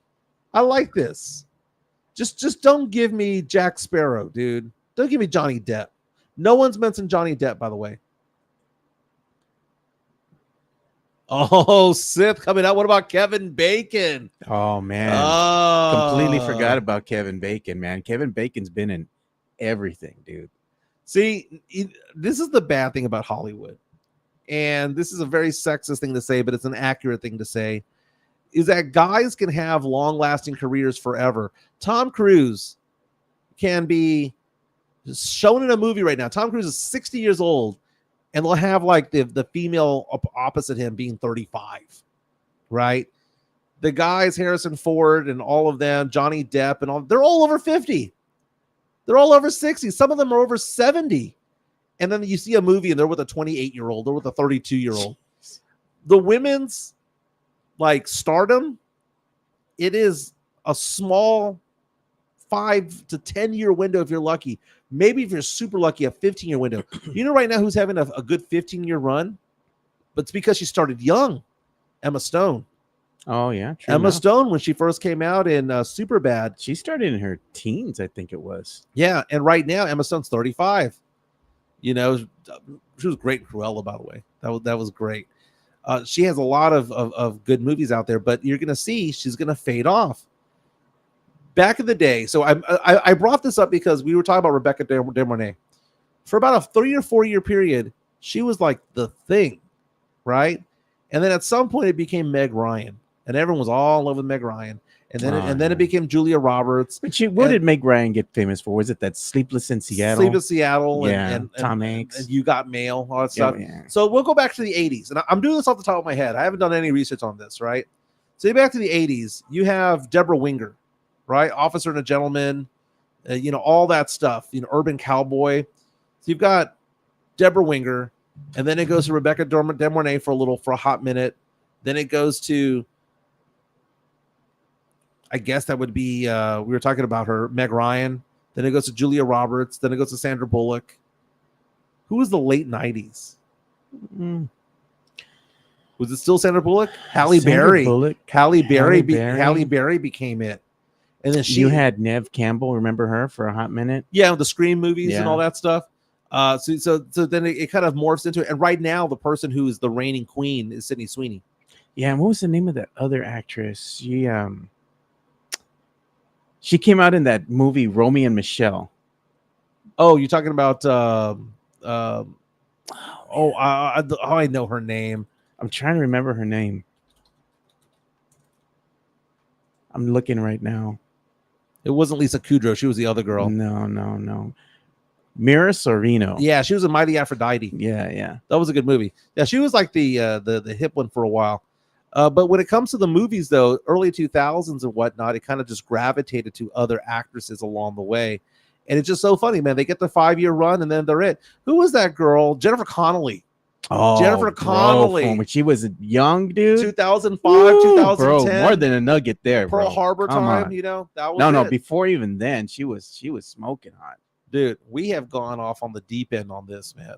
S2: Just don't give me Jack Sparrow, dude. Don't give me Johnny Depp. No one's mentioned Johnny Depp, by the way. Oh, Sith coming out. What about Kevin Bacon?
S1: Oh, man. Completely forgot about Kevin Bacon, man. Kevin Bacon's been in everything, dude.
S2: See, this is the bad thing about Hollywood. And this is a very sexist thing to say, but it's an accurate thing to say, is that guys can have long-lasting careers forever. Tom Cruise can be shown in a movie right now. Tom Cruise is 60 years old, and they'll have like the female opposite him being 35, right? The guys, Harrison Ford and all of them, Johnny Depp and all, they're all over 50. They're all over 60. Some of them are over 70. And then you see a movie and they're with a 28-year-old, they're with a 32-year-old. The women's like stardom, it is a small 5 to 10 year window if you're lucky. Maybe if you're super lucky, a 15-year window. You know right now who's having a good 15-year run? But it's because she started young. Emma Stone.
S1: Oh, yeah.
S2: Emma Stone, when she first came out in Superbad.
S1: She started in her teens, I think it was.
S2: Yeah, and right now Emma Stone's 35. You know, she was great in Cruella, by the way. That was great. She has a lot of good movies out there, but you're going to see she's going to fade off. Back in the day, so I brought this up because we were talking about Rebecca De Mornay. For about a 3 or 4 year period, she was like the thing, right? And then at some point it became Meg Ryan, and everyone was all in love with Meg Ryan. And then it became Julia Roberts.
S1: But what did Meg Ryan get famous for? Was it that Sleepless in Seattle?
S2: Sleepless Seattle,
S1: and Tom Hanks,
S2: and You Got Mail, all that stuff.
S1: Yeah.
S2: So we'll go back to the 80s, and I'm doing this off the top of my head. I haven't done any research on this, right? So back to the 80s, you have Deborah Winger, right? Officer and a Gentleman, you know, all that stuff. You know, Urban Cowboy. So you've got Deborah Winger, and then it goes to Rebecca De Mornay for a hot minute. Then it goes to, I guess that would be, we were talking about her, Meg Ryan. Then it goes to Julia Roberts. Then it goes to Sandra Bullock. Who was the late 90s? Was it still Sandra Bullock? Halle Berry. Halle Berry became it. And then
S1: You had Neve Campbell, remember her for a hot minute?
S2: the Scream movies and
S1: Yeah.
S2: all that stuff. So then it kind of morphs into it. And right now, the person who is the reigning queen is Sydney Sweeney.
S1: Yeah, and what was the name of that other actress? She came out in that movie Romeo and Michelle.
S2: Oh, you're talking about I know her name.
S1: I'm trying to remember her name. I'm looking right now.
S2: It wasn't Lisa Kudrow. She was the other girl.
S1: No. Mira Sorvino.
S2: Yeah, she was a Mighty Aphrodite.
S1: Yeah.
S2: That was a good movie. Yeah, she was like the hip one for a while. But when it comes to the movies, though, early 2000s and whatnot, it kind of just gravitated to other actresses along the way. And it's just so funny, man. They get the 5-year run and then they're it. Who was that girl? Jennifer Connelly.
S1: Oh,
S2: Jennifer Connelly.
S1: When she was a young dude.
S2: 2005,
S1: Woo,
S2: 2010.
S1: bro, more than a nugget there.
S2: Pearl
S1: bro.
S2: Harbor
S1: Come
S2: time,
S1: on.
S2: that was
S1: No,
S2: it.
S1: before even then, she was smoking hot.
S2: Dude, we have gone off on the deep end on this, man.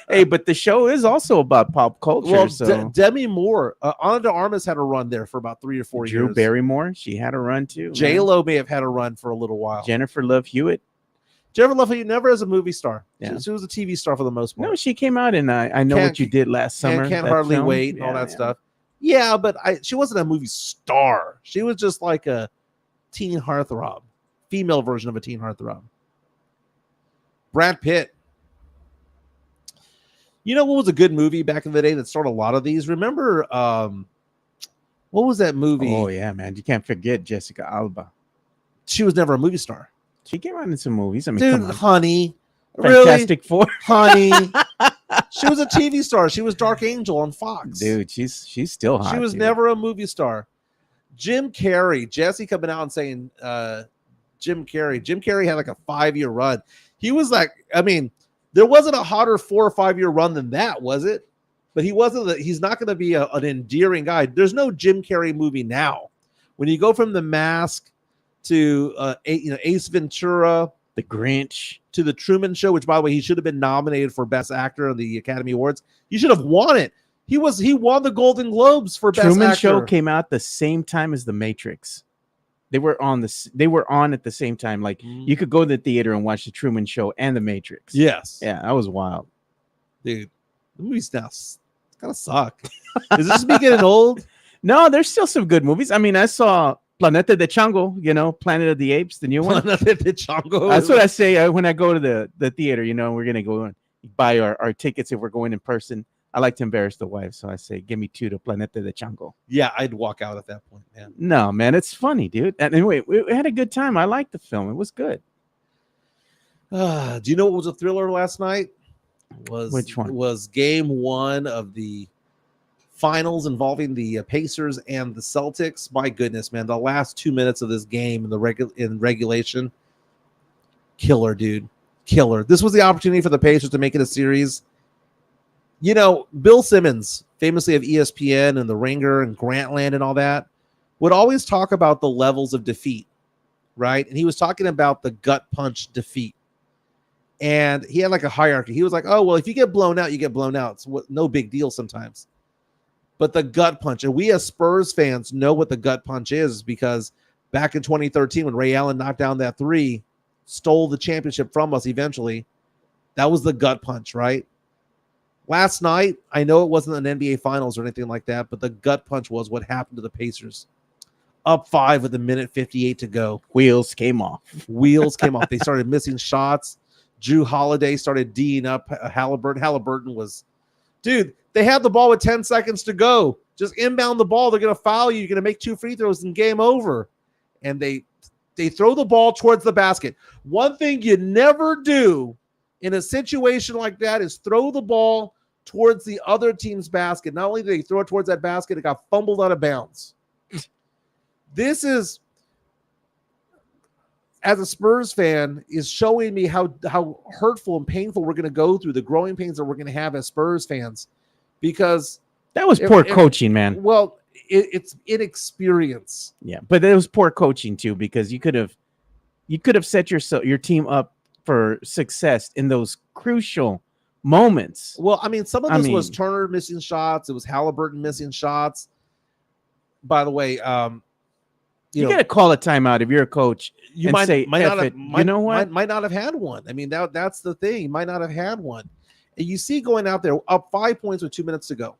S1: Hey, but the show is also about pop culture.
S2: Well,
S1: so
S2: Demi Moore, Ana de Armas had a run there for about 3 or 4
S1: Drew
S2: years.
S1: Barrymore, she had a run too.
S2: J-Lo may have had a run for a little while.
S1: Jennifer Love Hewitt.
S2: Jennifer Love Hewitt never as a movie star.
S1: Yeah.
S2: She was a TV star for the most part.
S1: No, she came out in I Know What You Did Last Summer.
S2: Can't
S1: that
S2: Hardly
S1: film.
S2: Wait and all that stuff. Yeah, but she wasn't a movie star. She was just like a teen heartthrob, female version of a teen heartthrob. Brad Pitt. You know what was a good movie back in the day that started a lot of these? Remember, what was that movie?
S1: Oh yeah, man, you can't forget Jessica Alba.
S2: She was never a movie star.
S1: She came out in some movies. I mean,
S2: Dude,
S1: come on.
S2: honey.
S1: Fantastic Four.
S2: Honey. She was a TV star. She was Dark Angel on Fox.
S1: Dude, she's still hot.
S2: She was
S1: dude.
S2: never a movie star. Jim Carrey. Jesse coming out and saying Jim Carrey. Jim Carrey had like a 5-year run. He was like, I mean, there wasn't a hotter 4 or 5-year run than that, was it? But he's not going to be an endearing guy. There's no Jim Carrey movie now. When you go from The Mask to Ace Ventura,
S1: The Grinch,
S2: to The Truman Show, which by the way, he should have been nominated for Best Actor on the Academy Awards. He should have won it. He won the Golden Globes for Best
S1: Truman
S2: Actor.
S1: Show came out the same time as The Matrix. They were on at the same time. Like you could go to the theater and watch The Truman Show and The Matrix.
S2: Yes.
S1: Yeah, that was wild.
S2: Dude, the movies now kind of suck. Is this me getting old?
S1: No, there's still some good movies. I mean, I saw Planeta de Chango, Planet of the Apes, the new one.
S2: Planeta de Chango.
S1: That's what I say when I go to the theater. We're going to go and buy our tickets if we're going in person. I like to embarrass the wife, so I say, give me 2 to Planeta de Chango.
S2: Yeah, I'd walk out at that point, man.
S1: No, man, it's funny, dude. And anyway, we had a good time. I liked the film. It was good.
S2: Do you know what was a thriller last night?
S1: Which one?
S2: Was game 1 of the finals involving the Pacers and the Celtics. My goodness, man, the last 2 minutes of this game in regulation, killer, dude, killer. This was the opportunity for the Pacers to make it a series. Bill Simmons, famously of ESPN and The Ringer and Grantland and all that, would always talk about the levels of defeat, right? And he was talking about the gut punch defeat. And he had like a hierarchy. He was like, oh, well, if you get blown out, you get blown out. It's no big deal sometimes. But the gut punch, and we as Spurs fans know what the gut punch is, because back in 2013, when Ray Allen knocked down that 3, stole the championship from us eventually, that was the gut punch, right? Last night, I know it wasn't an NBA Finals or anything like that, but the gut punch was what happened to the Pacers. Up 5 with 1:58 to go.
S1: Wheels came off.
S2: They started missing shots. Drew Holiday started D'ing up Halliburton. Halliburton was, dude, they had the ball with 10 seconds to go. Just inbound the ball. They're going to foul you. You're going to make 2 free throws and game over. And they throw the ball towards the basket. One thing you never do in a situation like that is throw the ball towards the other team's basket. Not only did they throw it towards that basket, it got fumbled out of bounds. This is, as a Spurs fan, is showing me how hurtful and painful we're going to go through, the growing pains that we're going to have as Spurs fans, because
S1: that was poor coaching, man.
S2: Well, it's inexperience.
S1: Yeah, but it was poor coaching too, because you could have set your team up for success in those crucial moments.
S2: Well, I mean, some of this was Turner missing shots. It was Halliburton missing shots. By the way,
S1: You got to call a timeout if you're a coach.
S2: You
S1: and
S2: might
S1: say,
S2: not have,
S1: you know what?
S2: Might not have had one. I mean, that's the thing. You might not have had one. And you see going out there up 5 points with 2 minutes to go.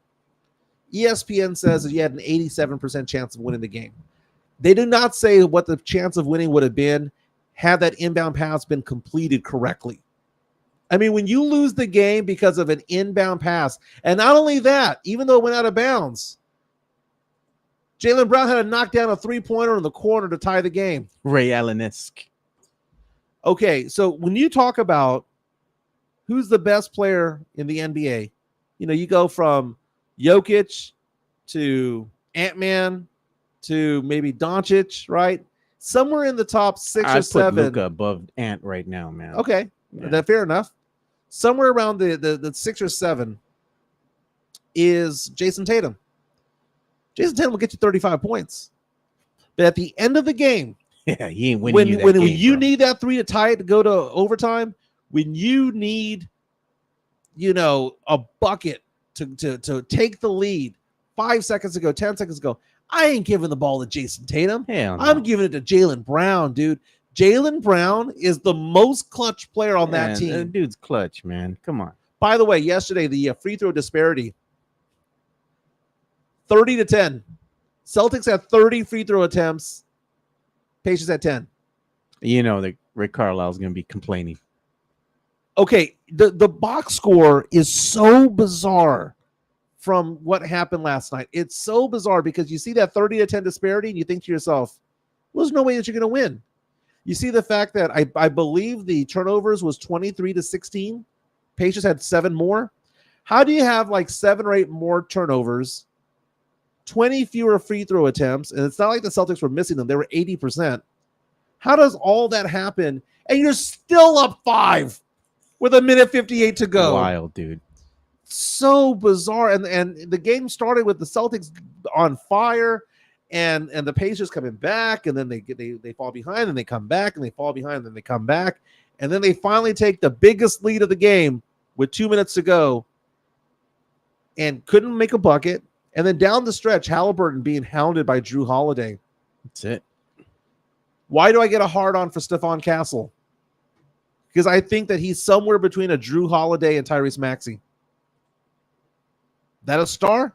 S2: ESPN says that you had an 87% chance of winning the game. They do not say what the chance of winning would have been had that inbound pass been completed correctly. I mean, when you lose the game because of an inbound pass, and not only that, even though it went out of bounds, Jaylen Brown had to knock down a 3-pointer in the corner to tie the game.
S1: Ray Allen-esque.
S2: Okay, so when you talk about who's the best player in the NBA, you go from Jokic to Ant-Man to maybe Doncic, right? Somewhere in the top 6 or 7.
S1: I'd put Luka above Ant right now, man.
S2: Okay, that's fair enough. Somewhere around the 6 or 7 is Jason Tatum. Jason Tatum will get you 35 points. But at the end of the game,
S1: he ain't winning
S2: when you need that 3 to tie it to go to overtime, when you need, a bucket to take the lead 5 seconds ago, 10 seconds ago, I ain't giving the ball to Jason Tatum.
S1: Hell no.
S2: I'm giving it to Jaylen Brown, dude. Jaylen Brown is the most clutch player on that team.
S1: That dude's clutch, man. Come on.
S2: By the way, yesterday, the free throw disparity, 30-10. Celtics had 30 free throw attempts. Pacers had 10.
S1: That Rick Carlisle's going to be complaining.
S2: Okay, the box score is so bizarre from what happened last night. It's so bizarre because you see that 30-10 disparity and you think to yourself, well, there's no way that you're going to win. You see the fact that I believe the turnovers was 23-16. Pacers had 7 more. How do you have like 7 or 8 more turnovers, 20 fewer free throw attempts, and it's not like the Celtics were missing them. They were 80%. How does all that happen? And you're still up 5 with 1:58 to go.
S1: Wild, dude.
S2: So bizarre. And the game started with the Celtics on fire and the Pacers coming back, and then they fall behind, and they come back, and they fall behind, and then they come back. And then they finally take the biggest lead of the game with 2 minutes to go and couldn't make a bucket. And then down the stretch, Halliburton being hounded by Drew Holiday.
S1: That's it.
S2: Why do I get a hard on for Stephon Castle? Because I think that he's somewhere between a Drew Holiday and Tyrese Maxey. That a star?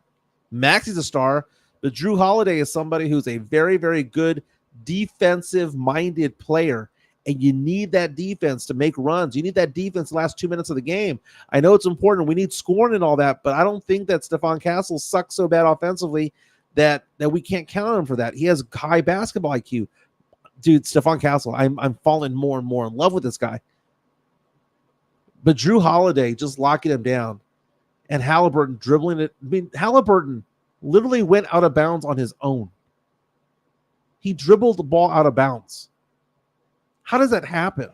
S2: Maxey's a star, but Drew Holiday is somebody who's a very, very good defensive-minded player, and you need that defense to make runs. You need that defense the last 2 minutes of the game. I know it's important. We need scoring and all that, but I don't think that Stephon Castle sucks so bad offensively that we can't count on him for that. He has high basketball IQ. Dude, Stephon Castle, I'm falling more and more in love with this guy. But Drew Holiday just locking him down and Halliburton dribbling it. I mean, Halliburton literally went out of bounds on his own. He dribbled the ball out of bounds. How does that happen?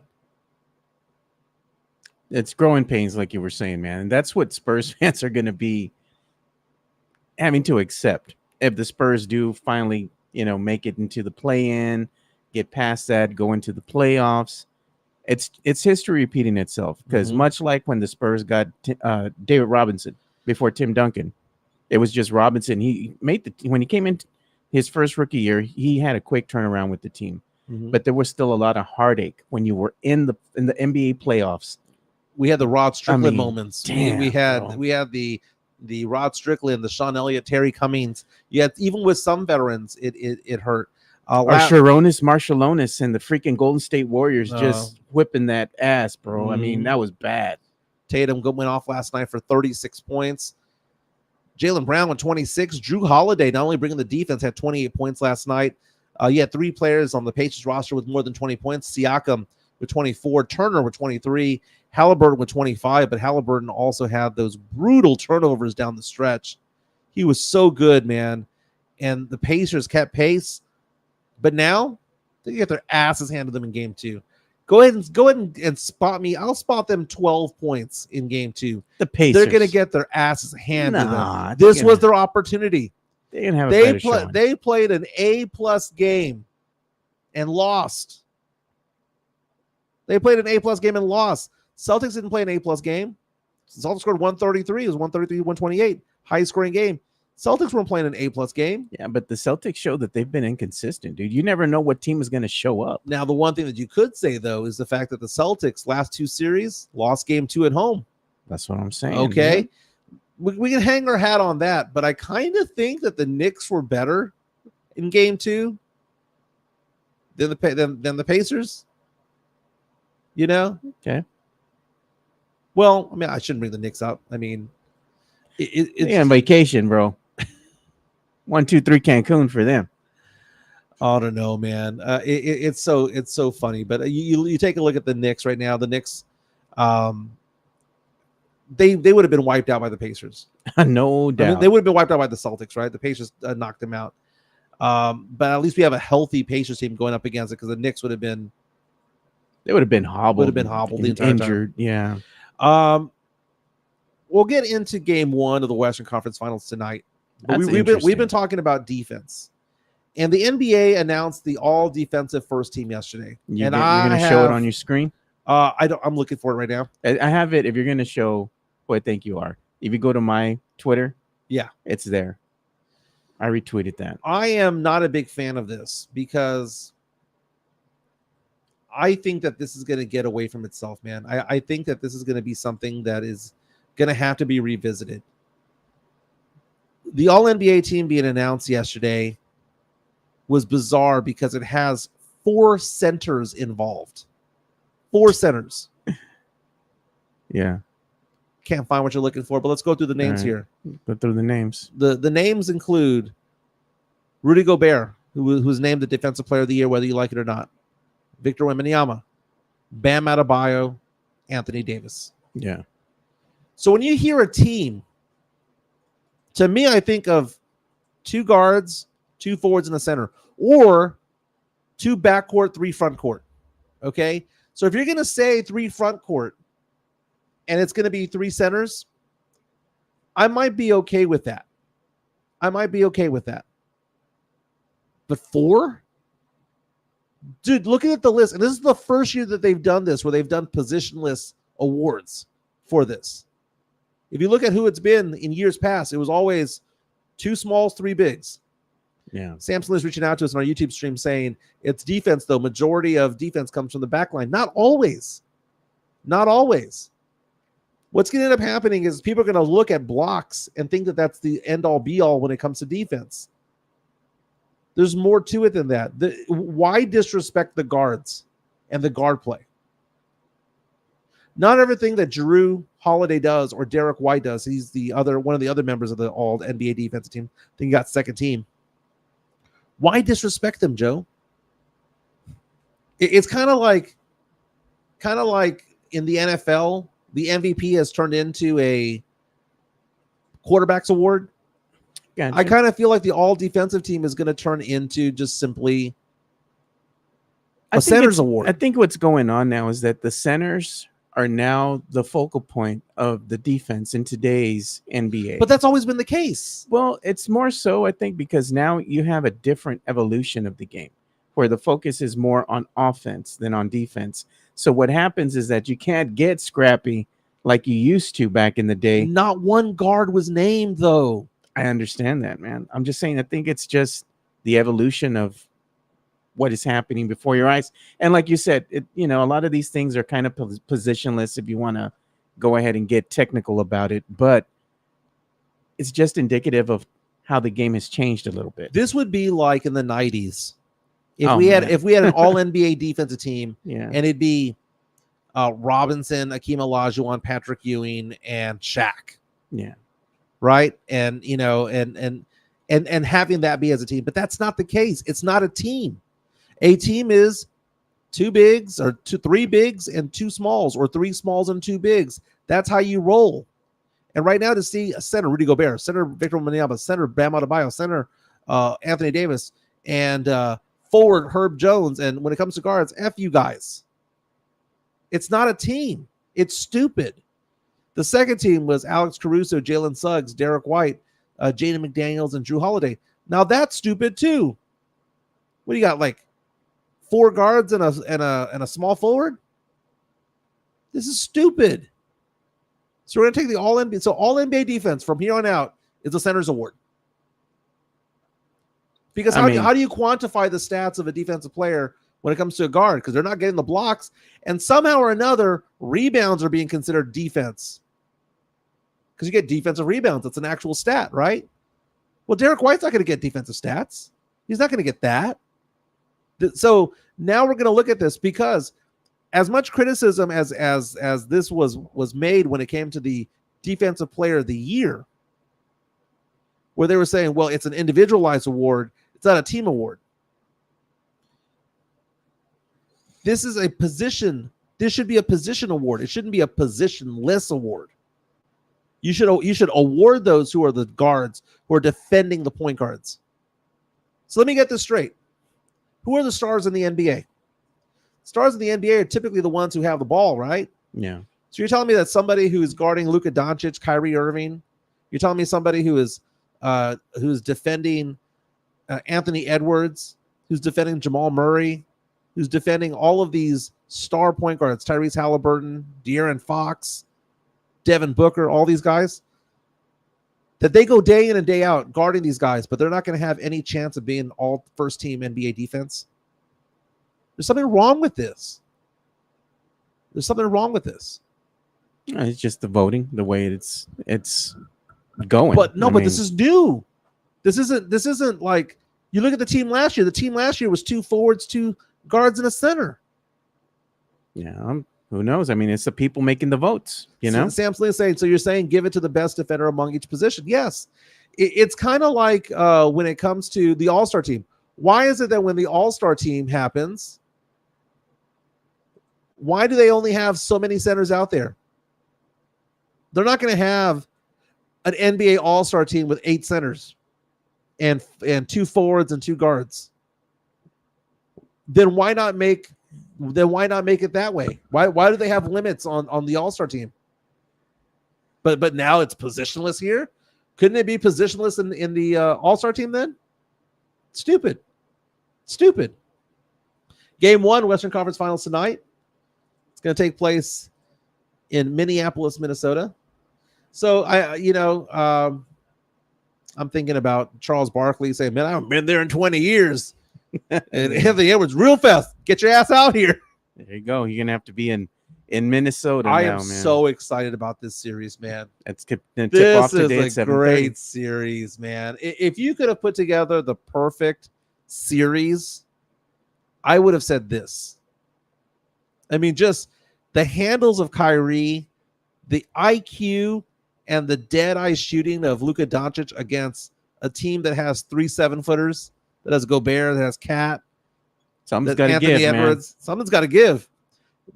S1: It's growing pains, like you were saying, man. And that's what Spurs fans are going to be having to accept. If the Spurs do finally, make it into the play-in, get past that, go into the playoffs, it's history repeating itself. Because much like when the Spurs got David Robinson before Tim Duncan, it was just Robinson. He made when he came in his first rookie year, he had a quick turnaround with the team. But there was still a lot of heartache when you were in the NBA playoffs.
S2: We had the Rod Strickland moments.
S1: Damn,
S2: we had the Rod Strickland, the Sean Elliott, Terry Cummings. Yet even with some veterans, it hurt.
S1: Or Marshallonis and the freaking Golden State Warriors just whipping that ass, bro. I mean, that was bad.
S2: Tatum went off last night for 36 points. Jaylen Brown with 26. Drew Holiday, not only bringing the defense, had 28 points last night. You had 3 players on the Pacers roster with more than 20 points. Siakam with 24, Turner with 23, Halliburton with 25, but Halliburton also had those brutal turnovers down the stretch. He was so good, man. And the Pacers kept pace, but now they get their asses handed to them in game 2. Go ahead and spot me. I'll spot them 12 points in game 2.
S1: The Pacers.
S2: They're going to get their asses handed to them.
S1: This
S2: This was their opportunity.
S1: They didn't have a better showing.
S2: They played an A+ game and lost. They played an A+ game and lost. Celtics didn't play an A+ game. Celtics scored 133. It was 133-128. High scoring game. Celtics weren't playing an A+ game.
S1: Yeah, but the Celtics show that they've been inconsistent, dude. You never know what team is going to show up.
S2: Now, the one thing that you could say, though, is the fact that the Celtics last 2 series lost game 2 at home.
S1: That's what I'm saying.
S2: Okay.
S1: Man.
S2: We can hang our hat on that, but I kind of think that the Knicks were better in game 2 than the Pacers. You know?
S1: Okay.
S2: Well, I mean, I shouldn't bring the Knicks up. I mean, it's
S1: on vacation, bro. 1, 2, 3 Cancun for them.
S2: I don't know, man. It's so funny. But you take a look at the Knicks right now. The Knicks, they would have been wiped out by the Pacers.
S1: No doubt.
S2: I mean, they would have been wiped out by the Celtics, right? The Pacers knocked them out. But at least we have a healthy Pacers team going up against it, because the Knicks would have been.
S1: They would have been hobbled.
S2: Would have been hobbled the entire
S1: injured.
S2: time.
S1: Yeah.
S2: We'll get into game 1 of the Western Conference Finals tonight. But we've been talking about defense, and the NBA announced the all defensive first team yesterday.
S1: You're going to show it on your screen.
S2: I'm looking for it right now.
S1: I have it. If you're going to show who I think you are, if you go to my Twitter,
S2: yeah,
S1: it's there. I retweeted that.
S2: I am not a big fan of this, because I think that this is going to get away from itself, man. I think that this is going to be something that is going to have to be revisited. The All-NBA team being announced yesterday was bizarre because it has 4 centers involved. 4 centers.
S1: Yeah.
S2: Can't find what you're looking for, but let's go through the names here.
S1: Go through the names.
S2: The names include Rudy Gobert, who was named the Defensive Player of the Year, whether you like it or not. Victor Wembanyama, Bam Adebayo, Anthony Davis.
S1: Yeah.
S2: So when you hear a team, to me, I think of 2 guards, 2 forwards in the center, or 2 backcourt, 3 front court. Okay? So if you're going to say 3 front court and it's going to be 3 centers, I might be okay with that. But 4? Dude, looking at the list, and this is the first year that they've done this, where they've done positionless awards for this. If you look at who it's been in years past, it was always 2 smalls, 3 bigs.
S1: Yeah.
S2: Samson is reaching out to us on our YouTube stream saying it's defense, though. Majority of defense comes from the back line. Not always. What's going to end up happening is people are going to look at blocks and think that that's the end-all, be-all when it comes to defense. There's more to it than that. Why disrespect the guards and the guard play? Not everything that Jrue Holiday does or Derek White does. He's one of the other members of the all NBA defensive team. I think he got second team. Why disrespect them, Joe? It's kind of like in the NFL, the MVP has turned into a quarterback's award.
S1: Gotcha.
S2: I kind of feel like the all defensive team is going to turn into just simply a center's award.
S1: I think what's going on now is that the centers are now the focal point of the defense in today's NBA.
S2: But that's always been the case.
S1: Well, it's more so, I think, because now you have a different evolution of the game where the focus is more on offense than on defense. So what happens is that you can't get scrappy like you used to back in the day.
S2: Not one guard was named, though.
S1: I understand that, man. I'm just saying, I think it's just the evolution of what is happening before your eyes. And like you said, a lot of these things are kind of positionless if you want to go ahead and get technical about it, but it's just indicative of how the game has changed a little bit.
S2: This would be like in the 90s. If we had an all NBA defensive team,
S1: yeah,
S2: and it'd be Robinson, Akeem Olajuwon, Patrick Ewing, and Shaq.
S1: Yeah.
S2: Right. And and having that be as a team, but that's not the case. It's not a team. A team is 2 bigs or 3 bigs and 2 smalls, or 3 smalls and 2 bigs. That's how you roll. And right now, to see a center, Rudy Gobert, center Victor Wembanyama, center Bam Adebayo, center Anthony Davis, and forward Herb Jones, and when it comes to guards, F you guys. It's not a team. It's stupid. The second team was Alex Caruso, Jalen Suggs, Derek White, Jaden McDaniels, and Jrue Holiday. Now that's stupid too. What do you got? Like 4 guards and a small forward? This is stupid. So we're gonna take the all NBA. So all NBA defense from here on out is a center's award. Because how do you quantify the stats of a defensive player when it comes to a guard? Because they're not getting the blocks, and somehow or another, rebounds are being considered defense. Because you get defensive rebounds. That's an actual stat, right? Well, Derek White's not going to get defensive stats. He's not going to get that. So now we're going to look at this, because as much criticism as this was made when it came to the Defensive Player of the Year, where they were saying, well, it's an individualized award, it's not a team award. This is a position. This should be a position award. It shouldn't be a positionless award. You should award those who are the guards, who are defending the point guards. So let me get this straight. Who are the stars in the NBA? Stars in the NBA are typically the ones who have the ball, right?
S1: Yeah.
S2: So you're telling me that somebody who's guarding Luka Doncic, Kyrie Irving, you're telling me somebody who's defending Anthony Edwards, who's defending Jamal Murray, who's defending all of these star point guards, Tyrese Halliburton, De'Aaron Fox, Devin Booker, all these guys, that they go day in and day out guarding these guys, but they're not going to have any chance of being all first team NBA defense? There's something wrong with this. There's something wrong with this.
S1: It's just the voting, the way it's going.
S2: But this is new. This isn't like, you look at the team last year. The team last year was 2 forwards, 2 guards, and a center.
S1: Yeah, who knows? I mean, it's the people making the votes, you know?
S2: Sam Sling is saying, so you're saying give it to the best defender among each position. Yes. It's kind of like when it comes to the All-Star team. Why is it that when the All-Star team happens, why do they only have so many centers out there? They're not going to have an NBA All-Star team with 8 centers and 2 forwards and 2 guards. Then why not make it that way? Why do they have limits on the All-Star team? But now it's positionless here. Couldn't it be positionless in the All-Star team then? Stupid. Game 1, Western Conference Finals tonight. It's going to take place in Minneapolis, Minnesota. So I'm thinking about Charles Barkley saying, "Man, I haven't been there in 20 years." And Anthony Edwards, real fast, get your ass out here.
S1: There you go. You're gonna have to be in Minnesota.
S2: I
S1: now,
S2: am
S1: man.
S2: so excited about this series, man.
S1: It's tip off
S2: This
S1: today
S2: is a
S1: at 7:30.
S2: great series, man. If you could have put together the perfect series, I would have said this. I mean, just the handles of Kyrie, the IQ, and the dead-eye shooting of Luka Doncic against a team that has 3 7-footers, that has Gobert, that has Cat,
S1: Something's got to give,
S2: Edwards. Man. Something's got to give.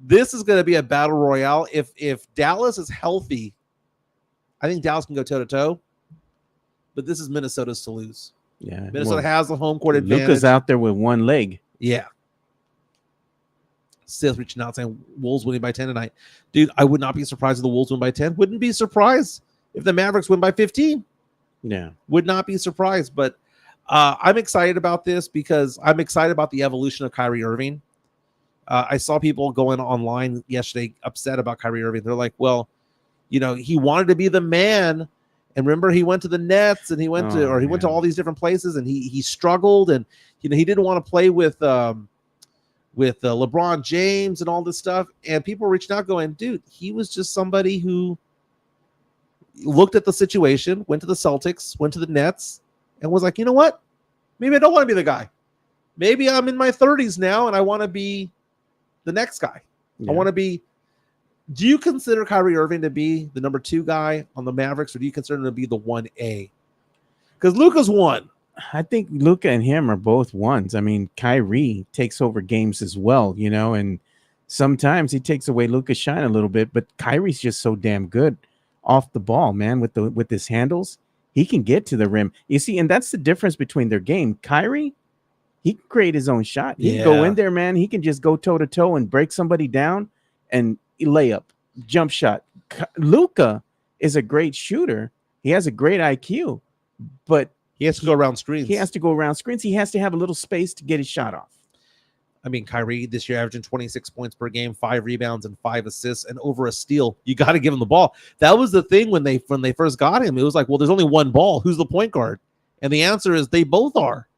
S2: This is going to be a battle royale. If Dallas is healthy, I think Dallas can go toe-to-toe, but this is Minnesota's to lose.
S1: Yeah,
S2: Minnesota has the home court advantage.
S1: Luka's out there with one leg.
S2: Yeah. Sith reaching out saying Wolves winning by 10 tonight. Dude, I would not be surprised if the Wolves win by 10. Wouldn't be surprised if the Mavericks win by 15.
S1: Yeah.
S2: Would not be surprised. But I'm excited about this because I'm excited about the evolution of Kyrie Irving. I saw people going online yesterday upset about Kyrie Irving. They're like, well, he wanted to be the man. And remember, he went to the Nets and he went to all these different places and he struggled and he didn't want to play with LeBron James and all this stuff. And people were reaching out going, dude, he was just somebody who looked at the situation, went to the Celtics, went to the Nets, and was like, you know what? Maybe I don't want to be the guy. Maybe I'm in my 30s now and I want to be the next guy.
S1: Yeah.
S2: I want to be. Do you consider Kyrie Irving to be the number 2 guy on the Mavericks, or do you consider him to be the 1A? Because Luka's 1.
S1: I think Luka and him are both ones. I mean, Kyrie takes over games as well, and sometimes he takes away Luka's shine a little bit, but Kyrie's just so damn good off the ball, man, with his handles. He can get to the rim. You see, and that's the difference between their game. Kyrie, he can create his own shot. He can go in there, man. He can just go toe-to-toe and break somebody down and layup, jump shot. Luka is a great shooter. He has a great IQ, but
S2: he has to go around screens.
S1: He has to have a little space to get his shot off.
S2: I mean, Kyrie this year averaging 26 points per game, 5 rebounds and 5 assists and over a steal. You got to give him the ball. That was the thing when they first got him. It was like, well, there's only one ball. Who's the point guard? And the answer is they both are.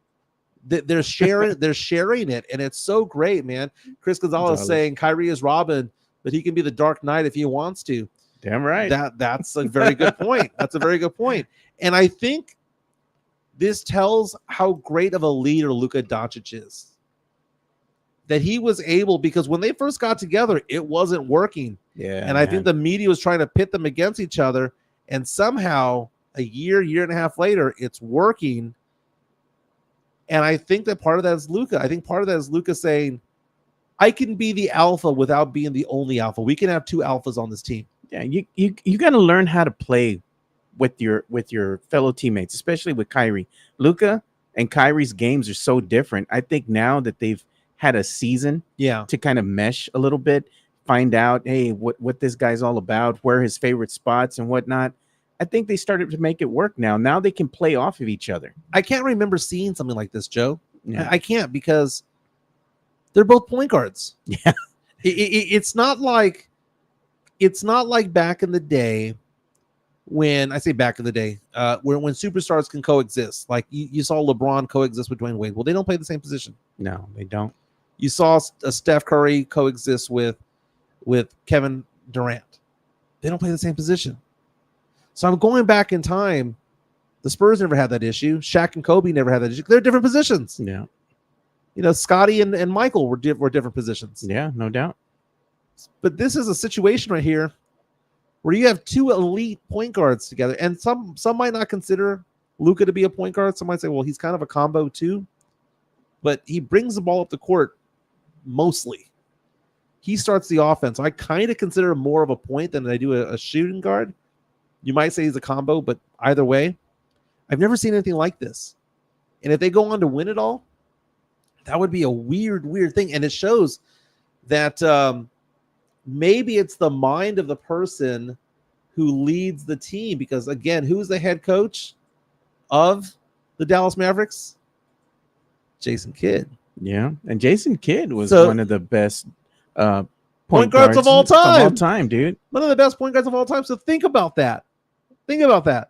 S2: they're sharing it, and it's so great, man. Chris Gonzalez saying Kyrie is Robin, but he can be the Dark Knight if he wants to.
S1: Damn right.
S2: That's a very good point. That's a very good point. And I think this tells how great of a leader Luka Doncic is. That he was able, because when they first got together, it wasn't working.
S1: Yeah.
S2: And I think the media was trying to pit them against each other. And somehow a year and a half later, it's working. And I think that part of that is Luka. I think part of that is Luka saying, I can be the alpha without being the only alpha. We can have two alphas on this team.
S1: Yeah, you got to learn how to play with your fellow teammates, especially with Kyrie. Luka and Kyrie's games are so different. I think now that they've had a season to kind of mesh a little bit, find out, hey, what this guy's all about, where his favorite spots and whatnot. I think they started to make it work now. Now they can play off of each other.
S2: I can't remember seeing something like this, Joe.
S1: Yeah.
S2: I can't, because they're both point guards.
S1: Yeah.
S2: It's not like back in the day when I say back in the day, when superstars can coexist. Like you saw LeBron coexist with Dwayne Wade. Well, they don't play the same position.
S1: No, they don't.
S2: You saw Steph Curry coexist with Kevin Durant. They don't play the same position. So I'm going back in time. The Spurs never had that issue. Shaq and Kobe never had that issue. They're different positions.
S1: Yeah.
S2: You know, Scotty and Michael were different positions.
S1: Yeah, no doubt.
S2: But this is a situation right here where you have two elite point guards together. And some might not consider Luka to be a point guard. Some might say, well, he's kind of a combo too. But he brings the ball up the court mostly. He starts the offense. I kind of consider him more of a point than I do a shooting guard. You might say he's a combo, but either way, I've never seen anything like this. And if they go on to win it all, that would be a weird thing. And it shows that maybe it's the mind of the person who leads the team. Because, again, who's the head coach of the Dallas Mavericks? Jason Kidd.
S1: Yeah, and Jason Kidd was one of the best
S2: point guards of all time.
S1: Of all time, dude.
S2: One of the best point guards of all time. So think about that. Think about that.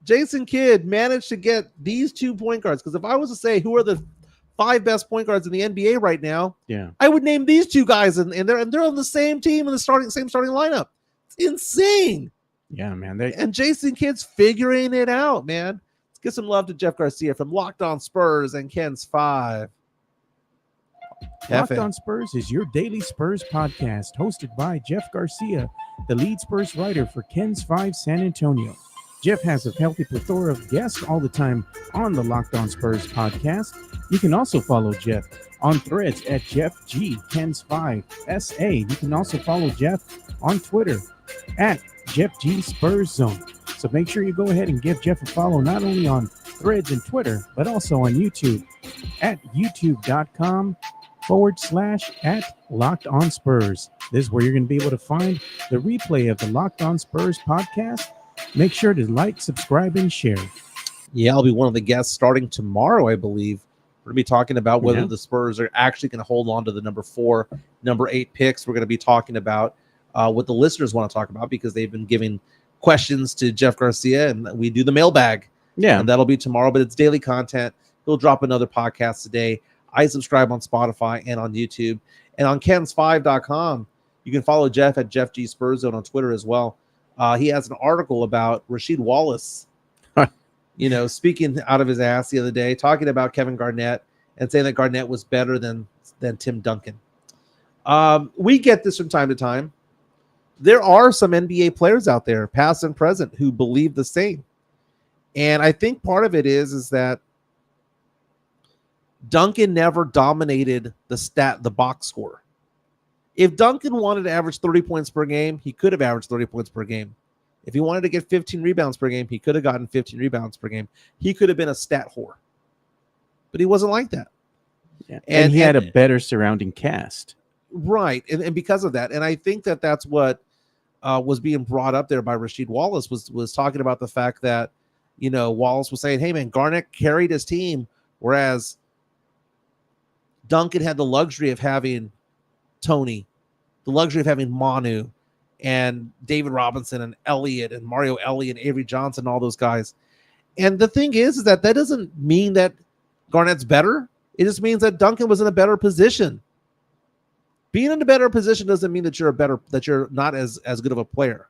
S2: Jason Kidd managed to get these two point guards. Because if I was to say who are the 5 best point guards in the NBA right now, I would name these two guys, and they're on the same team in the same starting lineup. It's insane.
S1: Yeah, man.
S2: And Jason Kidd's figuring it out, man. Let's give some love to Jeff Garcia from Locked On Spurs and Ken's 5.
S1: Locked On Spurs is your daily Spurs podcast, hosted by Jeff Garcia, the lead Spurs writer for Ken's 5 San Antonio. Jeff has a healthy plethora of guests all the time on the Locked On Spurs podcast. You can also follow Jeff on Threads at Jeff G Ken's 5 SA. You can also follow Jeff on Twitter at Jeff G Spurs Zone. So make sure you go ahead and give Jeff a follow, not only on Threads and Twitter, but also on YouTube at youtube.com/@LockedOnSpurs. This is where you're going to be able to find the replay of the Locked On Spurs podcast. Make sure to like, subscribe, and share.
S2: Yeah, I'll be one of the guests starting tomorrow, I believe. We're going to be talking about whether the Spurs are actually going to hold on to the number 4, number 8 picks. We're going to be talking about what the listeners want to talk about, because they've been giving questions to Jeff Garcia, and we do the mailbag.
S1: Yeah.
S2: And that'll be tomorrow, but it's daily content. He'll drop another podcast today. I subscribe on Spotify and on YouTube. And on Kens5.com, you can follow Jeff at Jeff G Spurs Zone on Twitter as well. He has an article about Rasheed Wallace, speaking out of his ass the other day, talking about Kevin Garnett and saying that Garnett was better than Tim Duncan. We get this from time to time. There are some NBA players out there, past and present, who believe the same. And I think part of it is that Duncan never dominated the box score. If Duncan wanted to average 30 points per game, he could have averaged 30 points per game. If he wanted to get 15 rebounds per game, he could have gotten 15 rebounds per game. He could have been a stat whore. But he wasn't like that.
S1: Yeah. And he had a better surrounding cast.
S2: Right. And because of that. And I think that that's what was being brought up there by Rasheed Wallace, was talking about the fact that, Wallace was saying, hey, man, Garnett carried his team, whereas Duncan had the luxury of having Tony, the luxury of having Manu and David Robinson and Elliott and Mario Elliott and Avery Johnson, all those guys. And the thing is that doesn't mean that Garnett's better. It just means that Duncan was in a better position. Being in a better position doesn't mean that you're not as good of a player.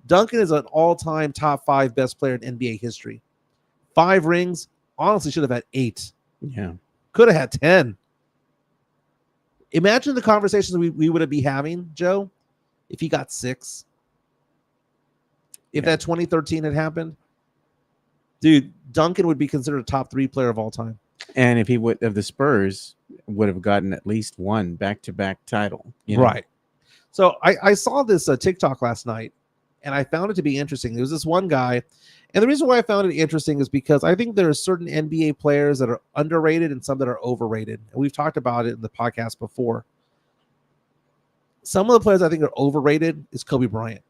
S2: Duncan is an all-time top 5 best player in NBA history. 5 rings, honestly should have had 8.
S1: Yeah.
S2: Could have had 10. Imagine the conversations we would be having, Joe, if he got 6. If that 2013 had happened, dude, Duncan would be considered a top 3 player of all time.
S1: And if he would, of the Spurs, would have gotten at least one back-to-back title.
S2: Right. So I saw this TikTok last night, and I found it to be interesting. There was this one guy, and the reason why I found it interesting is because I think there are certain NBA players that are underrated and some that are overrated. And we've talked about it in the podcast before. Some of the players I think are overrated is Kobe Bryant.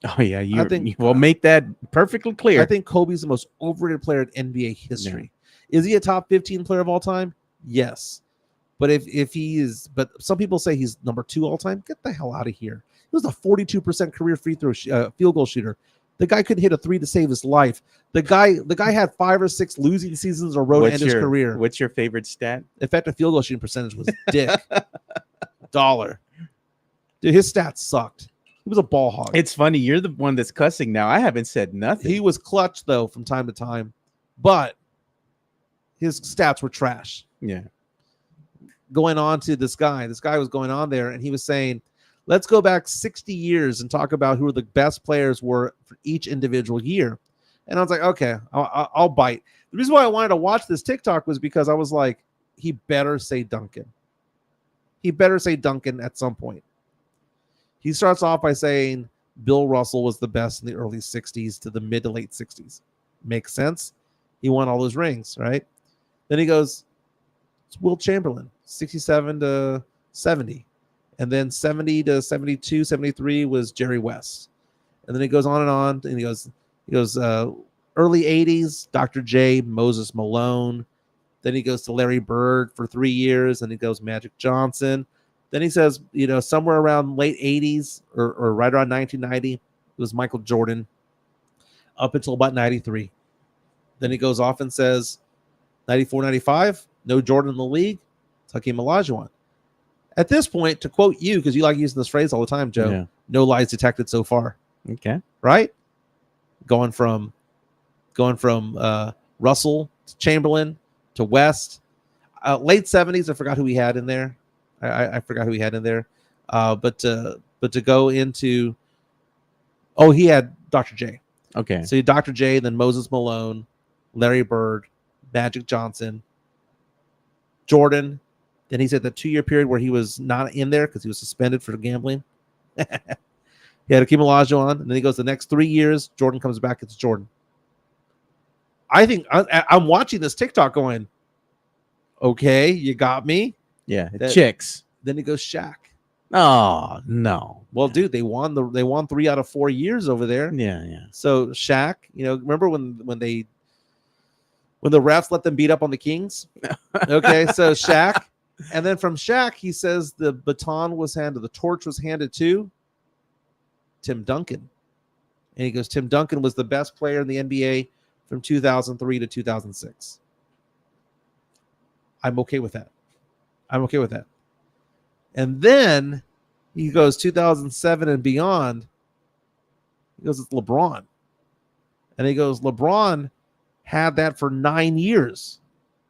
S1: Oh, yeah. You will make that perfectly clear.
S2: I think Kobe's the most overrated player in NBA history. Yeah. Is he a top 15 player of all time? Yes. But if he is, but some people say he's number 2 all time. Get the hell out of here. He was a 42% career field goal shooter. The guy couldn't hit a 3 to save his life. The guy had 5 or 6 losing seasons in a row to end his career.
S1: What's your favorite stat?
S2: Effective field goal shooting percentage was dick. $1. Dude, his stats sucked. He was a ball hog.
S1: It's funny. You're the one that's cussing now. I haven't said nothing.
S2: He was clutch, though, from time to time. But his stats were trash.
S1: Yeah.
S2: Going on to this guy was going on there, and he was saying, let's go back 60 years and talk about who the best players were for each individual year. And I was like, okay, I'll bite. The reason why I wanted to watch this TikTok was because I was like, he better say Duncan. He better say Duncan at some point. He starts off by saying Bill Russell was the best in the early 60s to the mid to late 60s. Makes sense. He won all those rings, right? Then he goes, it's Wilt Chamberlain, 67 to 70. And then 70 to 72, 73 was Jerry West. And then he goes on, and he goes early 80s, Dr. J, Moses Malone. Then he goes to Larry Bird for 3 years, and he goes Magic Johnson. Then he says, somewhere around late 80s or right around 1990, it was Michael Jordan up until about 93. Then he goes off and says 94, 95, no Jordan in the league, Hakeem Olajuwon. At this point, to quote you, because you like using this phrase all the time, Joe, no lies detected so far.
S1: Okay.
S2: Right? Going from Russell to Chamberlain to West. Late 70s, I forgot who he had in there. I forgot who he had in there. But to go into, he had Dr. J.
S1: Okay.
S2: So you had Dr. J, then Moses Malone, Larry Bird, Magic Johnson, Jordan. Then he said the 2-year period where he was not in there because he was suspended for gambling. He had Hakeem Olajuwon, and then he goes the next 3 years. Jordan comes back. It's Jordan. I think I'm watching this TikTok going, okay, you got me.
S1: Yeah, chicks.
S2: Then he goes Shaq.
S1: Oh no!
S2: Well, dude, they won 3 out of 4 years over there.
S1: Yeah.
S2: So Shaq, remember when the refs let them beat up on the Kings? Okay, so Shaq, and then from Shaq, he says the torch was handed to Tim Duncan, and he goes, Tim Duncan was the best player in the NBA from 2003 to 2006. I'm okay with that. And then he goes 2007 and beyond. He goes, it's LeBron. And he goes, LeBron had that for 9 years.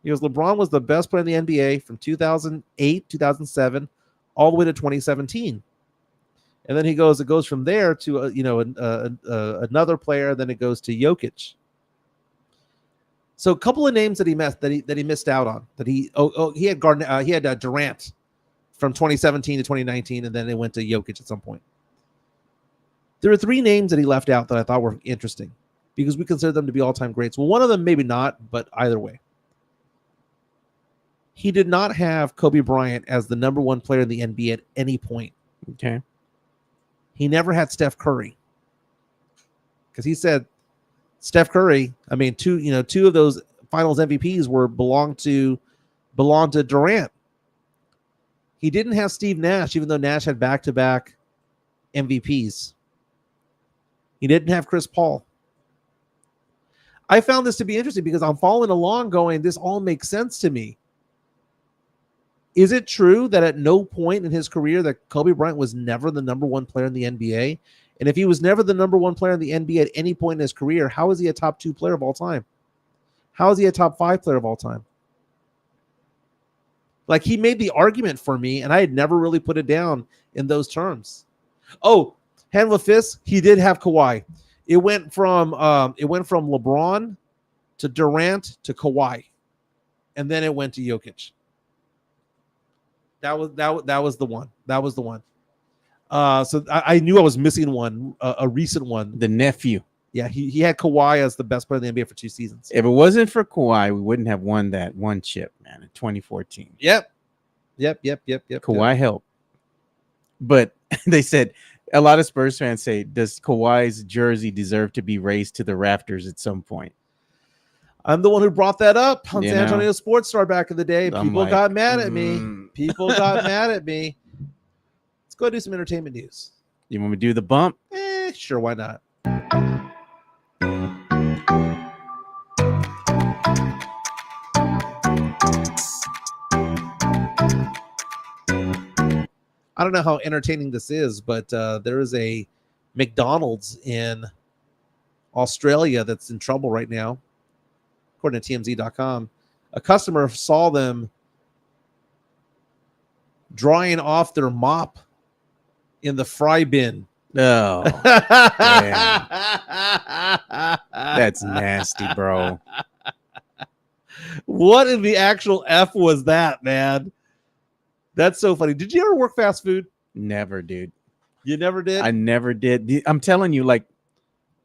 S2: He goes, LeBron was the best player in the NBA from 2008, 2007, all the way to 2017. And then it goes from there to another player. Then it goes to Jokic. So a couple of names that he missed out on. He had Durant from 2017 to 2019, and then it went to Jokic at some point. There are 3 names that he left out that I thought were interesting because we consider them to be all-time greats. Well, one of them maybe not, but either way. He did not have Kobe Bryant as the number 1 player in the NBA at any point.
S1: Okay.
S2: He never had Steph Curry because he said Steph Curry. I mean, two of those Finals MVPs belonged to Durant. He didn't have Steve Nash, even though Nash had back-to-back MVPs. He didn't have Chris Paul. I found this to be interesting because I'm following along going, this all makes sense to me. Is it true that at no point in his career that Kobe Bryant was never the number one player in the NBA? And if he was never the number one player in the NBA at any point in his career, how is he a top 2 player of all time? How is he a top 5 player of all time? Like, he made the argument for me, and I had never really put it down in those terms. Oh, hand of a fist, he did have Kawhi. It went from LeBron to Durant to Kawhi, and then it went to Jokic. That was the one. That was the one. So I knew I was missing one, a recent one.
S1: The nephew.
S2: Yeah, he had Kawhi as the best player in the NBA for 2 seasons.
S1: If it wasn't for Kawhi, we wouldn't have won that one chip, man, in 2014.
S2: Yep.
S1: Kawhi helped. But they said, a lot of Spurs fans say, does Kawhi's jersey deserve to be raised to the rafters at some point?
S2: I'm the one who brought that up on San Antonio Sports Star back in the day. People got mad at me. People got mad at me. Let's go do some entertainment news.
S1: You want me to do the bump?
S2: Sure, why not? I don't know how entertaining this is, but there is a McDonald's in Australia that's in trouble right now, according to TMZ.com. A customer saw them drying off their mop in the fry bin.
S1: Oh, that's nasty, bro.
S2: What in the actual F was that, man? That's so funny. Did you ever work fast food?
S1: Never, dude.
S2: You never did?
S1: I never did. I'm telling you, like,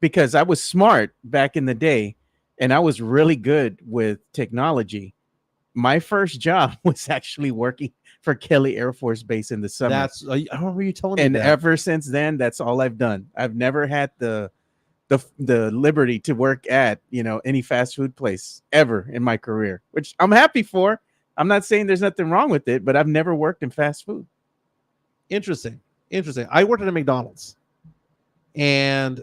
S1: because I was smart back in the day and I was really good with technology. My first job was actually working for Kelly Air Force Base in the summer.
S2: I remember you telling me
S1: and
S2: that.
S1: ever since then, that's all I've done. I've never had the liberty to work at, any fast food place ever in my career, which I'm happy for. I'm not saying there's nothing wrong with it, but I've never worked in fast food.
S2: Interesting. I worked at a McDonald's, and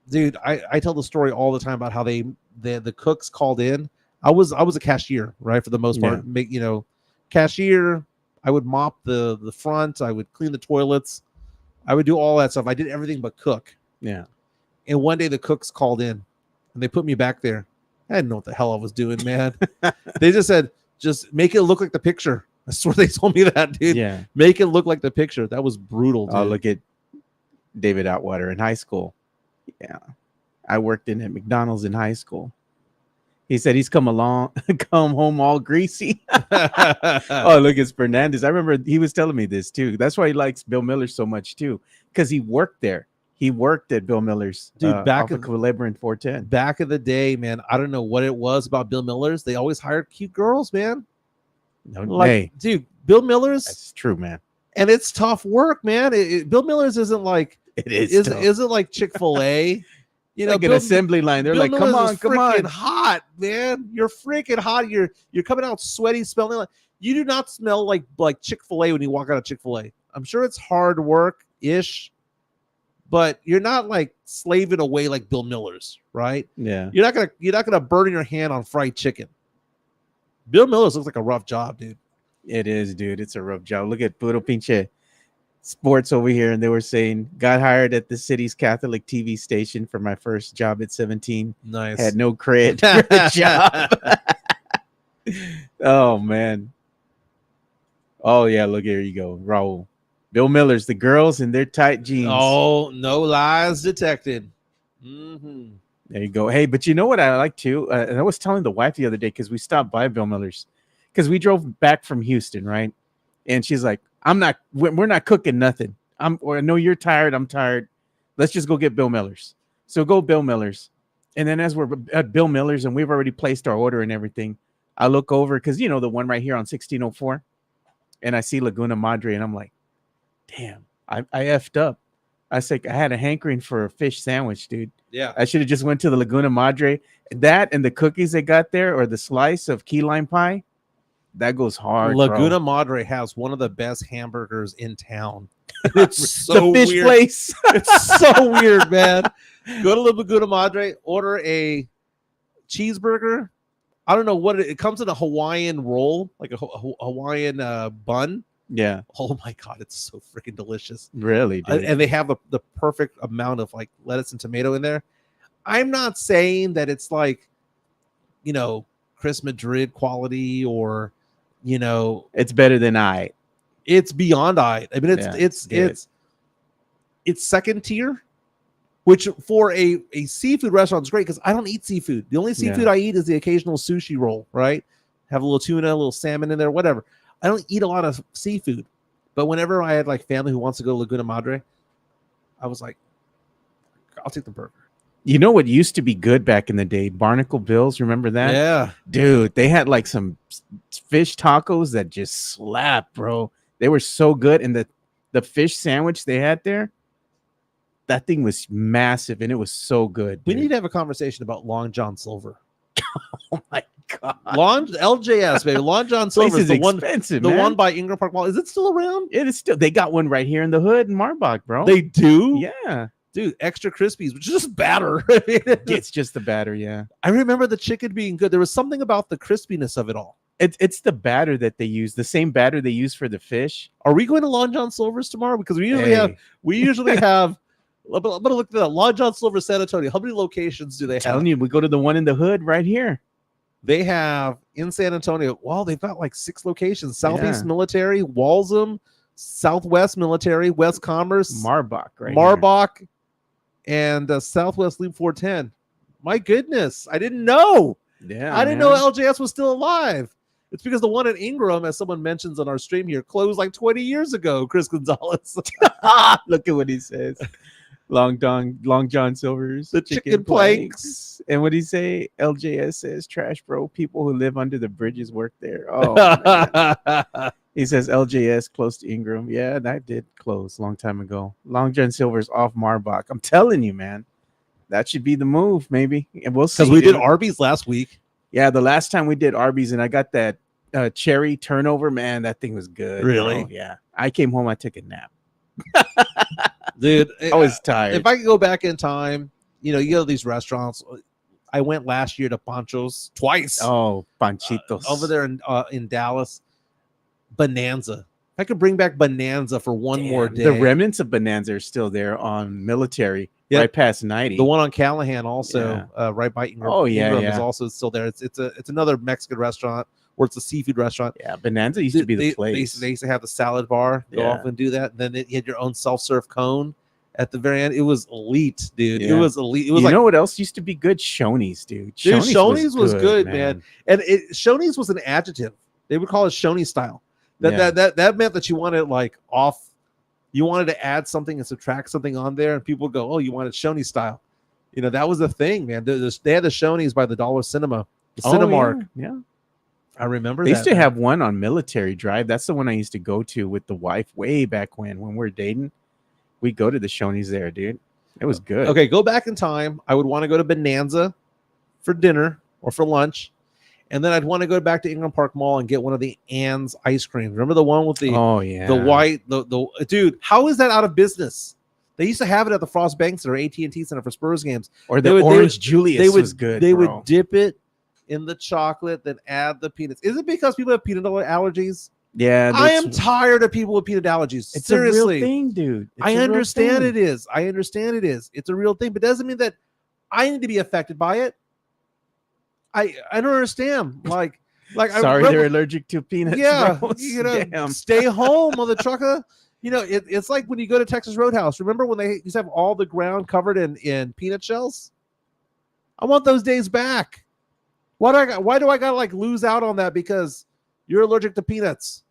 S2: dude, I tell the story all the time about how the cooks called in. I was a cashier, right, for the most part. Cashier. I would mop the front. I would clean the toilets. I would do all that stuff. I did everything but cook.
S1: Yeah.
S2: And one day the cooks called in, and they put me back there. I didn't know what the hell I was doing, man. They just said, just make it look like the picture. I swear they told me that, dude.
S1: Yeah.
S2: Make it look like the picture. That was brutal, dude.
S1: Oh, look at David Atwater in high school. Yeah. I worked in at McDonald's in high school. He said he's come home all greasy. Oh, look, it's Fernandez. I remember he was telling me this too. That's why he likes Bill Miller so much too, because he worked there. He worked at Bill Miller's,
S2: dude, back
S1: in Calibre 410.
S2: Back in the day, man, I don't know what it was about Bill Miller's. They always hired cute girls, man. Dude, Bill Miller's.
S1: That's true, man.
S2: And it's tough work, man. Bill Miller's isn't like isn't like Chick-fil-A.
S1: Like an assembly line. They're
S2: Bill
S1: like,
S2: Miller's
S1: come on.
S2: Hot, man. You're freaking hot. You're coming out sweaty, smelling like you do not smell like Chick-fil-A when you walk out of Chick-fil-A. I'm sure it's hard work-ish, but you're not like slaving away like Bill Miller's, right?
S1: Yeah.
S2: You're not gonna burn your hand on fried chicken. Bill Miller's looks like a rough job, dude.
S1: It is, dude. It's a rough job. Look at Puro Pinche Sports over here, and they were saying, got hired at the city's Catholic TV station for my first job at 17.
S2: Nice.
S1: Had no cred for the job. Oh, man. Oh, yeah. Look, here you go. Raul. Bill Miller's, the girls in their tight jeans.
S2: Oh, no lies detected. Mm-hmm.
S1: There you go. Hey, but you know what I like too? And I was telling the wife the other day, because we stopped by Bill Miller's, because we drove back from Houston, right? And she's like, we're not cooking nothing. I know you're tired. I'm tired. Let's just go get Bill Miller's. So go Bill Miller's. And then as we're at Bill Miller's and we've already placed our order and everything, I look over, because the one right here on 1604, and I see Laguna Madre, and I'm like, damn, I effed up. I said, I had a hankering for a fish sandwich, dude.
S2: Yeah.
S1: I should have just went to the Laguna Madre. That and the cookies they got there, or the slice of key lime pie, that goes hard.
S2: Laguna Madre has one of the best hamburgers in town. It's so
S1: the fish
S2: weird.
S1: place.
S2: It's so weird, man. Go to La Laguna Madre, order a cheeseburger. I don't know what it comes in a Hawaiian roll, like a Hawaiian bun.
S1: Yeah,
S2: Oh my god, it's so freaking delicious.
S1: really, dude.
S2: And they have the perfect amount of like lettuce and tomato in there. I'm not saying that it's like, Chris Madrid quality or,
S1: It's better than I.
S2: it's beyond I mean, it's second tier, which for a seafood restaurant is great because I don't eat seafood. The only seafood I eat is the occasional sushi roll, right? Have a little tuna, a little salmon in there, whatever. I don't eat a lot of seafood. But whenever I had like family who wants to go to Laguna Madre, I was like, I'll take the burger.
S1: You know what used to be good back in the day? Barnacle Bills. Remember that?
S2: Yeah.
S1: Dude, they had like some fish tacos that just slap, bro. They were so good. And the fish sandwich they had there, that thing was massive and it was so good.
S2: We
S1: dude.
S2: need to have a conversation about Long John Silver.
S1: Oh my god.
S2: LJS, baby. Long John
S1: Place
S2: Silver
S1: is
S2: is the
S1: expensive,
S2: one by Ingram Park Mall. Is it still around?
S1: It is still. They got one right here in the hood in Marbach, bro.
S2: They do?
S1: Yeah.
S2: Dude, extra crispies, which is just batter.
S1: It's just the batter, yeah.
S2: I remember the chicken being good. There was something about the crispiness of it all.
S1: It's the batter that they use, the same batter they use for the fish.
S2: Are we going to Long John Silver's tomorrow? Because we usually have. I'm gonna look at that. Long John Silver, San Antonio. How many locations do they have?
S1: Telling you, we go to the one in the hood right here.
S2: They have in San Antonio. Well, they've got like 6 locations: Southeast Military, Walsham, Southwest Military, West Commerce,
S1: Marbach, right?
S2: Marbach, and Southwest Loop 410. My goodness, I didn't know.
S1: Yeah,
S2: I didn't know LJS was still alive. It's because the one in Ingram, as someone mentions on our stream here, closed like 20 years ago. Chris Gonzalez.
S1: Look at what he says. Long John Silver's
S2: the chicken planks.
S1: And what do you say? LJS says, trash bro, people who live under the bridges work there. Oh, man. He says LJS close to Ingram. Yeah, that did close a long time ago. Long John Silver's off Marbach. I'm telling you, man, that should be the move, maybe. And we'll see.
S2: Because we did Arby's last week.
S1: Yeah, the last time we did Arby's and I got that cherry turnover, man, that thing was good.
S2: Really?
S1: Bro. Yeah. I came home, I took a nap.
S2: Dude,
S1: I was tired.
S2: If I could go back in time, you go to these restaurants. I went last year to Pancho's twice.
S1: Oh, Panchitos.
S2: Over there in Dallas. Bonanza. If I could bring back Bonanza for one more day.
S1: The remnants of Bonanza are still there on Military, right past 90.
S2: The one on Callahan also, right by Ingram.
S1: Oh, yeah,
S2: Ingram
S1: yeah.
S2: is also still there. It's another Mexican restaurant, or it's a seafood restaurant.
S1: Yeah, Bonanza used to be the place.
S2: They used to have the salad bar. Go off and do that. And then you had your own self-serve cone at the very end. It was elite, dude. Yeah. It was elite. It was
S1: you know what else used to be good? Shoney's, dude.
S2: Shoney's was good, man. And Shoney's was an adjective. They would call it Shoney style. That meant that you wanted like off. You wanted to add something and subtract something on there, and people go, "Oh, you wanted Shoney style." That was the thing, man. They had the Shoney's by the Dollar Cinema, the Cinemark.
S1: Yeah.
S2: I remember.
S1: They used to have one on Military Drive. That's the one I used to go to with the wife way back when we were dating. We'd go to the Shoney's there, dude. It was good.
S2: Okay, go back in time. I would want to go to Bonanza for dinner or for lunch. And then I'd want to go back to Ingram Park Mall and get one of the Ann's ice cream. Remember the one with the the white the dude? How is that out of business? They used to have it at the Frost Bank Center, AT&T Center for Spurs games.
S1: Or the Orange Julius was good.
S2: They would dip it in the chocolate, then add the peanuts. Is it because people have peanut allergies?
S1: Yeah,
S2: I am tired of people with peanut allergies.
S1: It's
S2: Seriously.
S1: a real thing, dude.
S2: I understand it is. I understand it is. It's a real thing, but it doesn't mean that I need to be affected by it. I don't understand. Like
S1: sorry, they're allergic to peanuts.
S2: Yeah,
S1: bro.
S2: Stay home on the trucker. It's like when you go to Texas Roadhouse. Remember when they used to have all the ground covered in peanut shells? I want those days back. Why do I gotta like lose out on that because you're allergic to peanuts?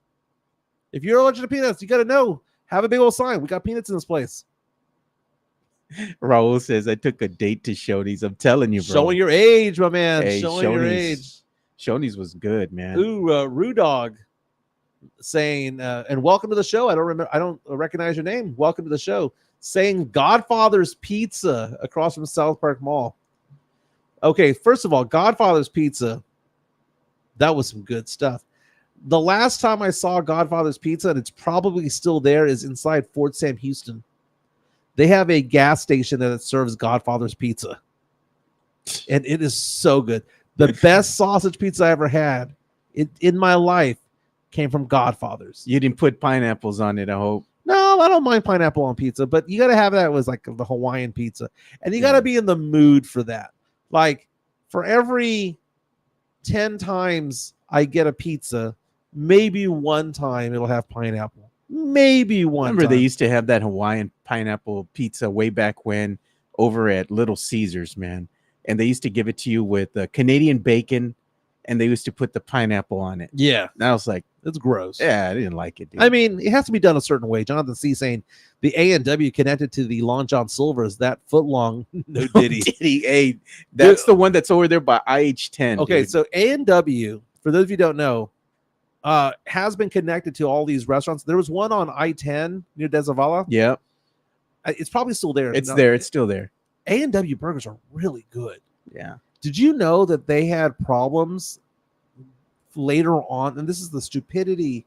S2: If you're allergic to peanuts, you gotta know. Have a big old sign. We got peanuts in this place.
S1: Raul says, I took a date to Shoney's. I'm telling you, bro.
S2: Showing your age, my man.
S1: Hey,
S2: Showing your age.
S1: Shoney's was good, man.
S2: Ooh, Rue Dog saying, and welcome to the show. I don't recognize your name. Welcome to the show. Saying Godfather's Pizza across from South Park Mall. Okay, first of all, Godfather's Pizza, that was some good stuff. The last time I saw Godfather's Pizza, and it's probably still there, is inside Fort Sam Houston. They have a gas station that serves Godfather's Pizza. And it is so good. The best sausage pizza I ever had in my life came from Godfather's.
S1: You didn't put pineapples on it, I hope.
S2: No, I don't mind pineapple on pizza, but you got to have that with like the Hawaiian pizza. And you got to be in the mood for that. Like for every 10 times I get a pizza, maybe one time it'll have pineapple. Maybe one
S1: Remember
S2: time.
S1: they used to have that Hawaiian pineapple pizza way back when over at Little Caesars, man. And they used to give it to you with Canadian bacon, and they used to put the pineapple on it.
S2: Yeah.
S1: And I was like,
S2: it's gross.
S1: yeah, I didn't like it, dude.
S2: I mean, it has to be done a certain way. Jonathan C. saying the A&W connected to the Long John Silver's, that foot long. No Diddy.
S1: Hey, that's the one that's over there by IH10.
S2: Okay,
S1: dude.
S2: so A&W, for those of you who don't know, has been connected to all these restaurants. There was one on I-10 near Desavala.
S1: Yeah,
S2: It's probably still there.
S1: it's there. It's still there.
S2: A&W burgers are really good.
S1: Yeah.
S2: Did you know that they had problems later on? And this is the stupidity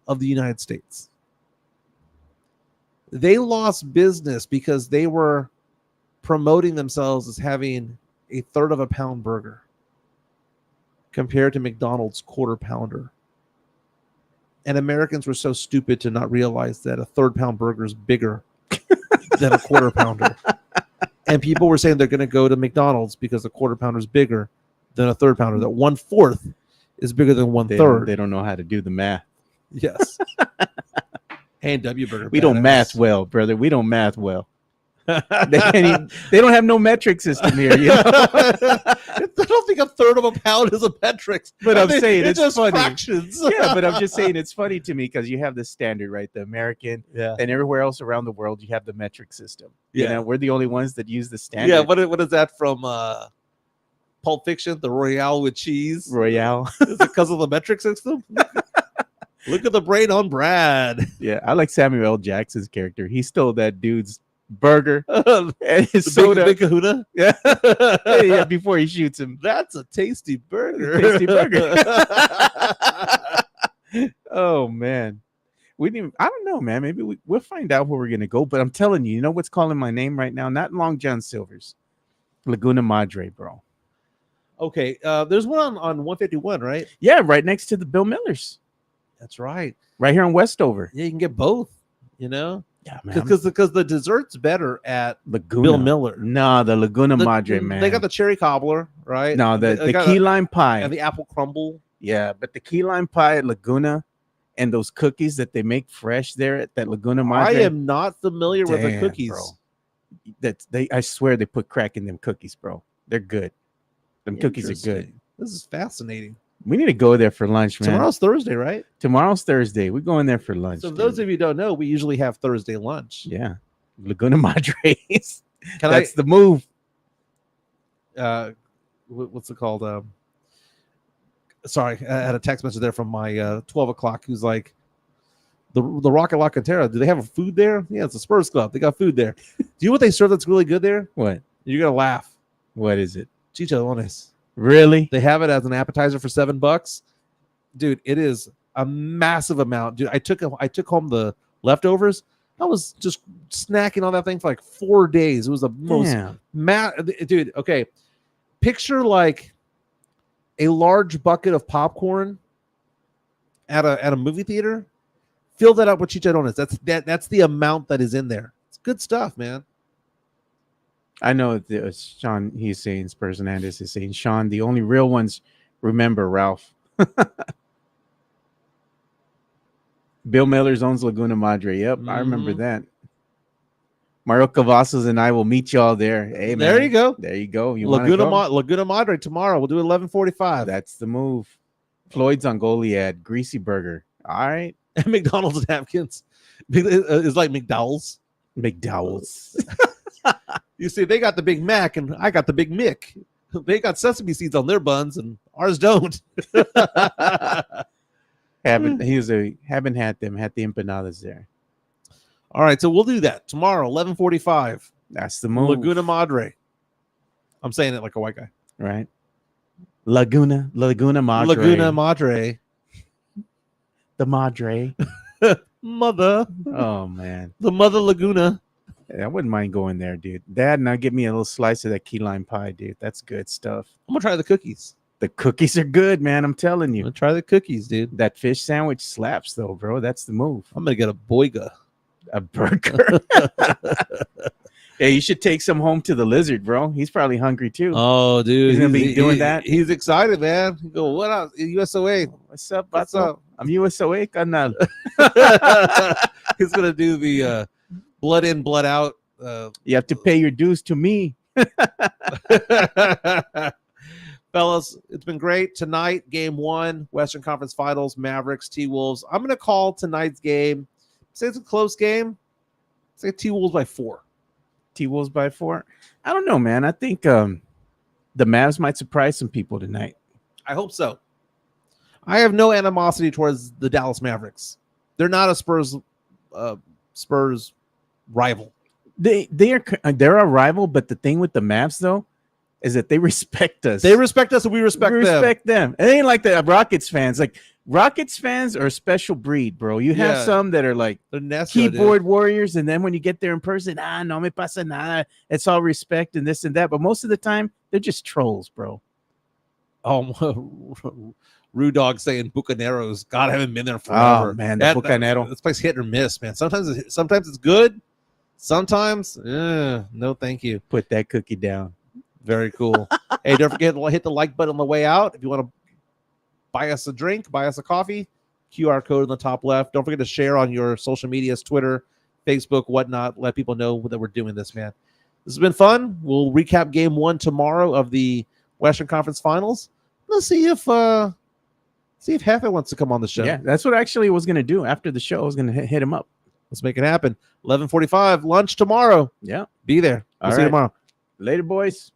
S2: of the United States. They lost business because they were promoting themselves as having a third of a pound burger compared to McDonald's quarter pounder. And Americans were so stupid to not realize that a third pound burger is bigger than a quarter pounder. And people were saying they're going to go to McDonald's because the quarter pounder is bigger than a third pounder, that 1/4 is bigger than 1/3.
S1: They don't know how to do the math.
S2: Yes. A&W burger.
S1: We don't math well, brother. We don't math well. They don't have no metric system here. You know?
S2: I don't think a third of a pound is a metric.
S1: But I'm saying it's
S2: just
S1: funny.
S2: fractions.
S1: Yeah, but I'm just saying it's funny to me because you have the standard, right? The American,
S2: Yeah.
S1: and everywhere else around the world, you have the metric system. You
S2: Yeah.
S1: know, we're the only ones that use the standard.
S2: Yeah. What is that from Pulp Fiction? The Royale with cheese.
S1: Royale.
S2: Is it because of the metric system? Look at the brain on Brad.
S1: Yeah, I like Samuel L. Jackson's character. He stole that dude's burger
S2: The
S1: and his soda.
S2: big kahuna.
S1: Yeah. Yeah, before he shoots him.
S2: That's a tasty burger.
S1: Tasty burger. Oh man, we didn't. I don't know, man. Maybe we'll find out where we're gonna go. But I'm telling you, you know what's calling my name right now? Not Long John Silver's, Laguna Madre, bro.
S2: Okay, there's one on 151, right?
S1: Yeah, right next to the Bill Millers,
S2: That's right.
S1: right here on Westover.
S2: Yeah, you can get both. You know,
S1: Yeah, man.
S2: because the dessert's better at
S1: Laguna.
S2: Bill Miller.
S1: No, the Laguna Madre, man.
S2: They got the cherry cobbler, right?
S1: no,
S2: They
S1: the
S2: got
S1: key lime pie.
S2: and the apple crumble.
S1: Yeah, but the key lime pie at Laguna and those cookies that they make fresh there at that Laguna Madre.
S2: I am not familiar with the
S1: Damn,
S2: cookies.
S1: bro. I swear they put crack in them cookies, bro. They're good. Them cookies are good.
S2: Interesting. This is fascinating.
S1: We need to go there for lunch, man.
S2: Tomorrow's Thursday, right?
S1: Tomorrow's Thursday. We're going there for lunch.
S2: So
S1: dude.
S2: those of you who don't know, we usually have Thursday lunch.
S1: Yeah, Laguna Madres.
S2: Can
S1: That's the move.
S2: What's it called? Sorry, I had a text message there from my 12 o'clock who's like, the Rocket La Cantera, do they have a food there? Yeah, it's a Spurs club. They got food there. Do you know what they serve that's really good there?
S1: What?
S2: You're going to laugh.
S1: What is it?
S2: Chicharrones.
S1: Really?
S2: They have it as an appetizer for $7. Dude, it is a massive amount. Dude, I took home the leftovers. I was just snacking on that thing for like 4 days. It was the most dude, okay. Picture like a large bucket of popcorn at a movie theater. Fill that up with chicharrones. That's the amount that is in there. It's good stuff, man.
S1: I know Sean, he's saying, Spurs Hernandez is saying, Sean, the only real ones remember Ralph. Bill Miller's owns Laguna Madre. Yep, I remember that. Mario Cavazos and I will meet y'all there. Hey, man.
S2: There you go.
S1: There you go. You
S2: Laguna Madre tomorrow. We'll do 11:45.
S1: That's the move. Floyd's on Goliad, greasy burger. All right.
S2: And McDonald's napkins. It's like McDowell's.
S1: McDowell's.
S2: You see, they got the Big Mac and I got the Big Mick. They got sesame seeds on their buns and ours don't.
S1: haven't had them. Had the empanadas there.
S2: All right, so we'll do that tomorrow, 11:45.
S1: That's the move.
S2: Laguna Madre. I'm saying it like a white guy.
S1: Right. Laguna Madre.
S2: Laguna Madre.
S1: the madre.
S2: Mother,
S1: Oh man,
S2: the Mother Laguna.
S1: I wouldn't mind going there, dude. Dad, now give me a little slice of that key lime pie, dude. That's good stuff.
S2: I'm gonna try the cookies.
S1: The cookies are good, man. I'm telling
S2: I'm
S1: you.
S2: gonna try the cookies, dude.
S1: That fish sandwich slaps, though, bro. That's the move.
S2: I'm gonna get a boiga.
S1: A burger. Yeah, you should take some home to the lizard, bro. He's probably hungry too.
S2: Oh, dude,
S1: He's gonna be doing that.
S2: He's excited, man. He go, what up, USOA?
S1: What's up,
S2: What's
S1: Bato?
S2: up?
S1: I'm USOA, canal.
S2: He's gonna do the blood in, blood out.
S1: You have to pay your dues to me.
S2: Fellas, it's been great tonight. Game 1, Western Conference Finals, Mavericks, T-Wolves. I'm gonna call tonight's game. Say it's a close game. Say T-Wolves by 4.
S1: T-Wolves by 4. I don't know, man. I think the Mavs might surprise some people tonight.
S2: I hope so. I have no animosity towards the Dallas Mavericks. They're not a Spurs rival.
S1: They're a rival, but the thing with the Mavs though is that they respect us.
S2: They respect us, and we respect them.
S1: It ain't like the Rockets fans. Like Rockets fans are a special breed, bro. You have some that are like keyboard warriors, and then when you get there in person, no me pasa nada. It's all respect and this and that. But most of the time, they're just trolls, bro.
S2: Oh, Rude Dog saying Bucaneros. God, I haven't been there forever.
S1: Oh man, the Bucanero.
S2: This place hit or miss, man. Sometimes it's good. Sometimes, no, thank you.
S1: Put that cookie down.
S2: Very cool. Hey, don't forget to hit the like button on the way out. If you want to buy us a drink, buy us a coffee, QR code on the top left. Don't forget to share on your social medias, Twitter, Facebook, whatnot. Let people know that we're doing this, man. This has been fun. We'll recap game 1 tomorrow of the Western Conference Finals. Let's see if Hefe wants to come on the show.
S1: Yeah, that's what I actually was gonna do after the show. I was gonna hit him up.
S2: Let's make it happen. 11:45 lunch tomorrow.
S1: Yeah,
S2: Be there. We'll see you tomorrow.
S1: Later, boys.